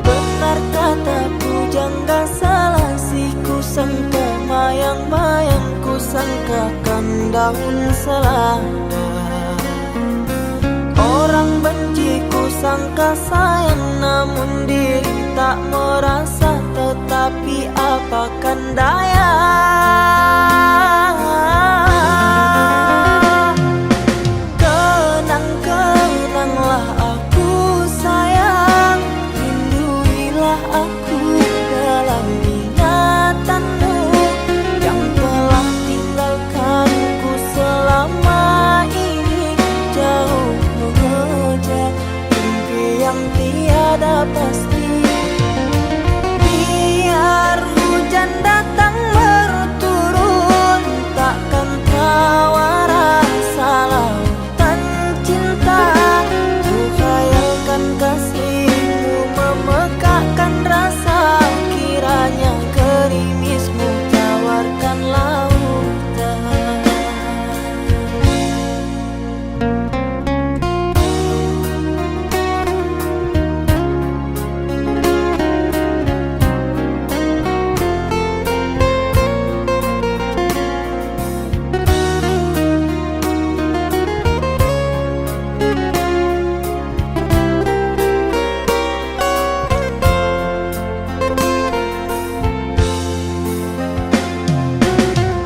S3: Benar kata pujangga Selasih, ku sangka mayang-mayang, ku sangkakan daun selada. Orang benci ku sangka sayang, namun diri tak merasa. Tetapi apakan daya, kenang-kenanglah aku sayang, rinduilah aku dalam ingatanmu yang telah tinggalkanku selama ini. Jauh mengejar mimpi yang tiada pasti. Biar hujan datang berturun, takkan tawa rasa lautan cinta. Ku khayalkan kasihmu memekakkan rasa, kiranya gerimismu tawarkan lautan.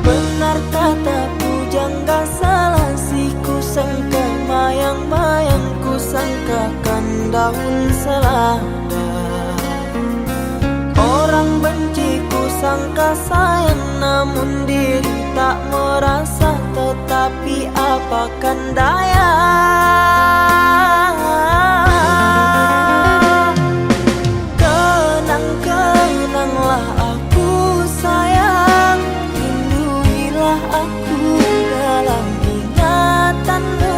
S3: Benar kata pujangga Selasih, ku sangka mayang-mayang, ku sangkakan daun selada. Orang benci ku sangka sayang, namun diri tak merasa. Tetapi apakan daya, kenang-kenanglah aku sayang, rinduilah aku dalam ingatanmu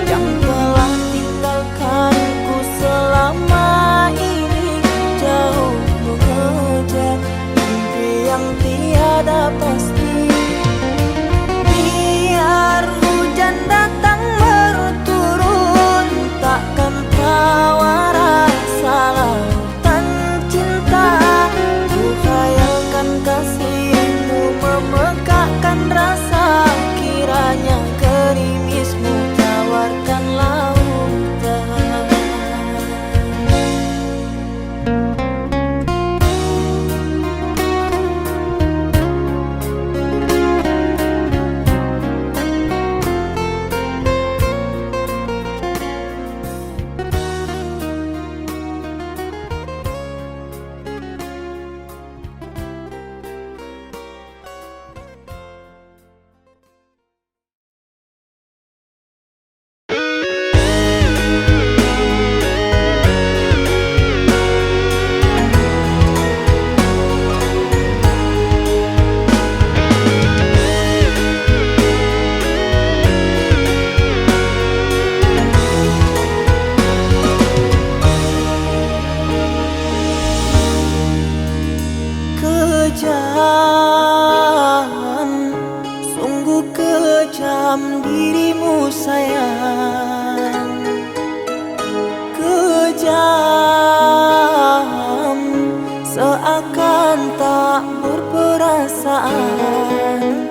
S3: yang telah tinggalkanku selama ini. Jauh mengejar mimpi yang tiada pasti. Biar hujan datang berturun, takkan tawa rasa lautan cinta. Ku khayalkan kasihmu memekakkan rasa, kiranya gerimismu tawarkan lautan. kejam dirimu sayang, kejam seakan perasaan.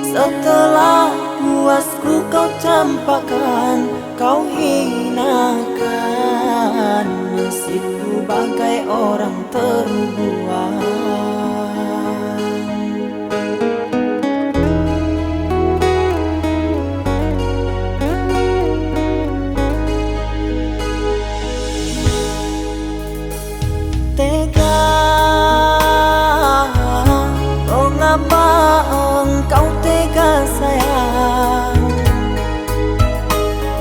S3: Setelah puasku kau campakkan, kau hinakan. Nasibku bagai orang terbuang. Tega, oh ngapa engkau tega sayang?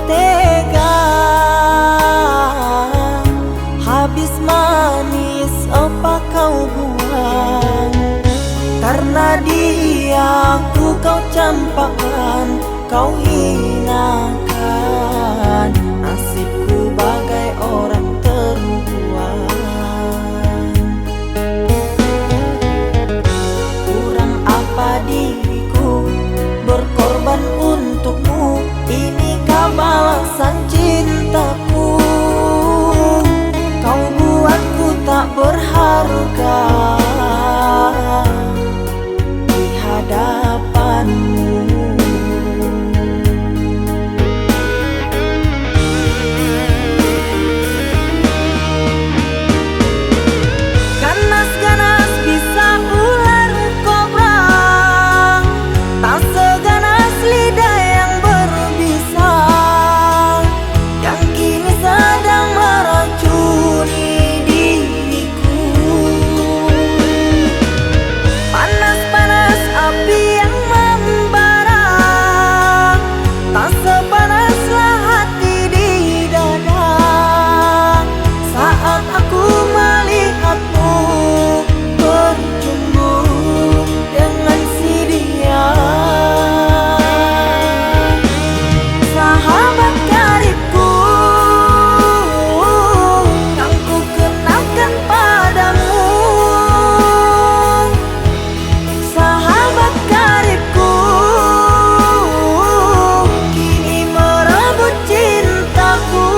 S3: Tega, habis manis apa kau buang? Karena dia ku kau campakkan, kau hinakan. Nasibku bagai orang terbuang. Kurang apa diriku berkorban untukmu? Inikah balasan cintaku? Kau buatku tak berharga di hadapanmu. Ganas-ganas bisa ular kobra, tak seganas lidah yang berbisa, yang kini sedang meracuni diriku. Panas-panas api yang membara, tak sepanaslah hati di dada. Saat aku melihatmu berjumpa dengan si dia, sahabat karibku yang ku kenalkan padamu. Sahabat karibku kini merebut cintaku.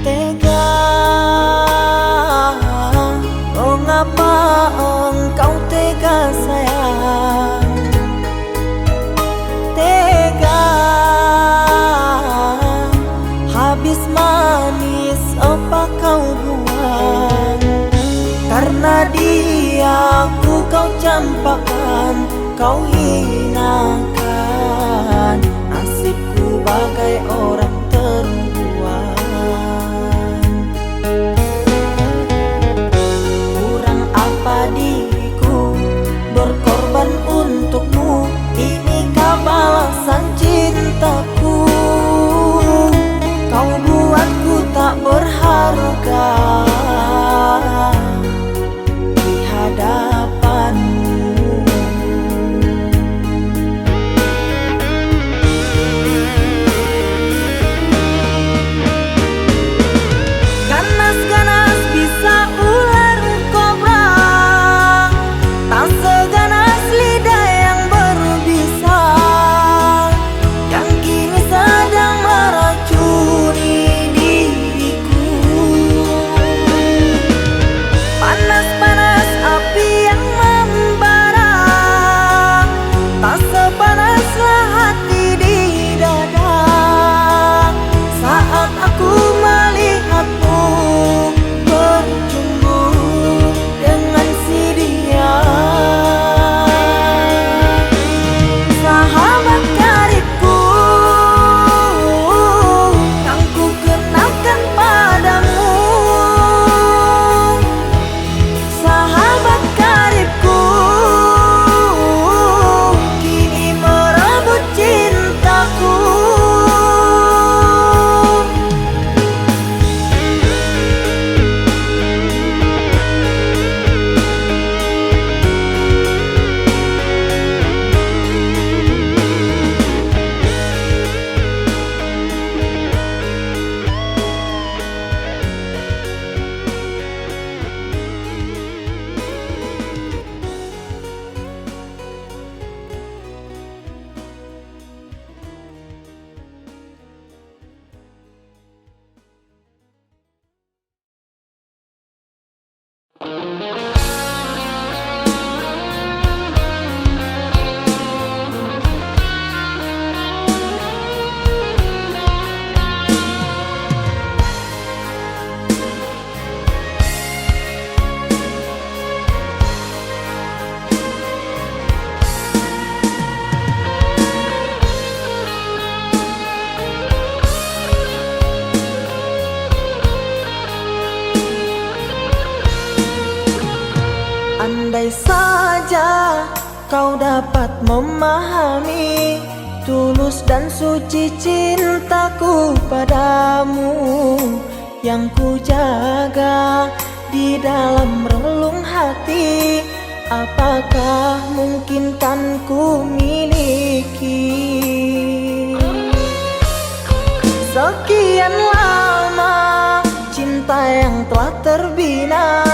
S3: Tega, oh ngapa engkau tega sayang? Tega, habis manis apa kau buang? Karena dia ku kau campakkan, kau hinakan. Nasibku bagai orang terbuang. Kurang apa diriku berkorban untukmu? Inikah balasan cintaku? Kau buatku tak berharga di hadapanmu. Ganas-ganas bisa ular kobra, tak seganas lidah yang berbisa, yang kini kau dapat memahami tulus dan suci cintaku padamu yang ku jaga di dalam relung hati. Apakah mungkin kan ku miliki? Sekian lama cinta yang telah terbina,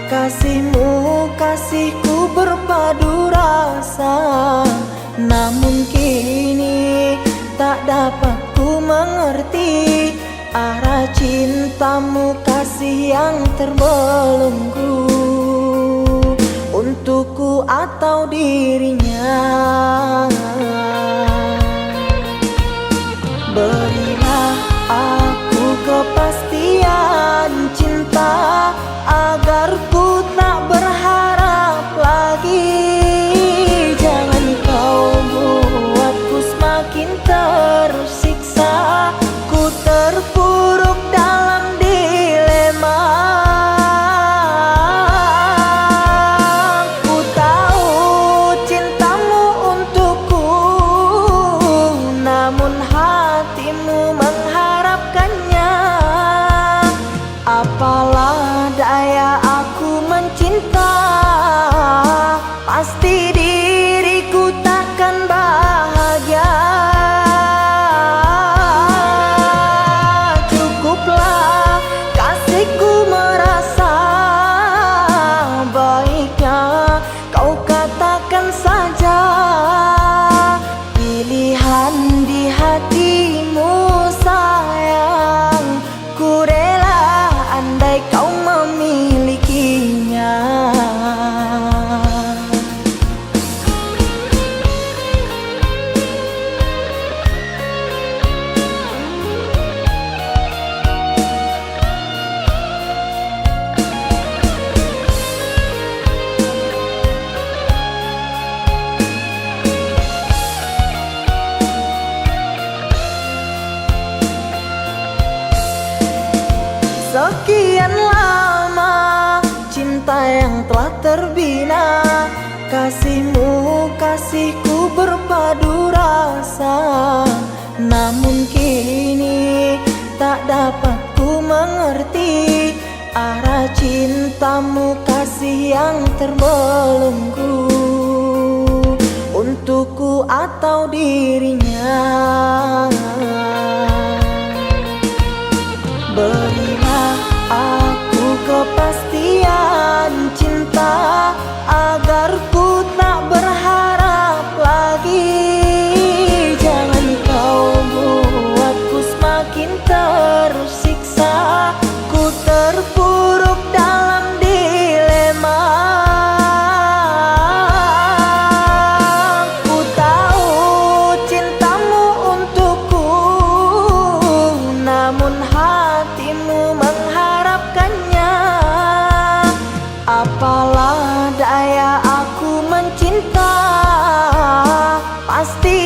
S3: kasihmu kasihku berpadu rasa. Namun kini tak dapat ku mengerti arah cintamu kasih yang terbelenggu, untukku atau dirinya. Berilah aku kepastian cinta agar ku tak berharap lagi. Jangan kau buatku semakin tersiksa, ku terpuruk dalam dilema. Ku tahu cintamu untukku, namun hatimu mengharapkannya. Apalah daya aku mencinta, pasti diriku takkan bahagia. Cukuplah kasihku merasa, baiknya kau katakan saja pilihan di hatimu sayang. Ku rela andai kau memilikinya. Sekian lama cinta yang telah terbina, kasihmu kasihku berpadu rasa. Namun kini tak dapat ku mengerti arah cintamu kasih yang terbelenggu, untukku atau dirinya. Berilah aku kepastian cinta agar ku tak berharap lagi. Jangan kau buatku semakin tersiksa, ku terpuruk dalam dilema. Ku tahu cintamu untukku, namun hatimu mengharapkannya. Apalah daya aku mencinta, pasti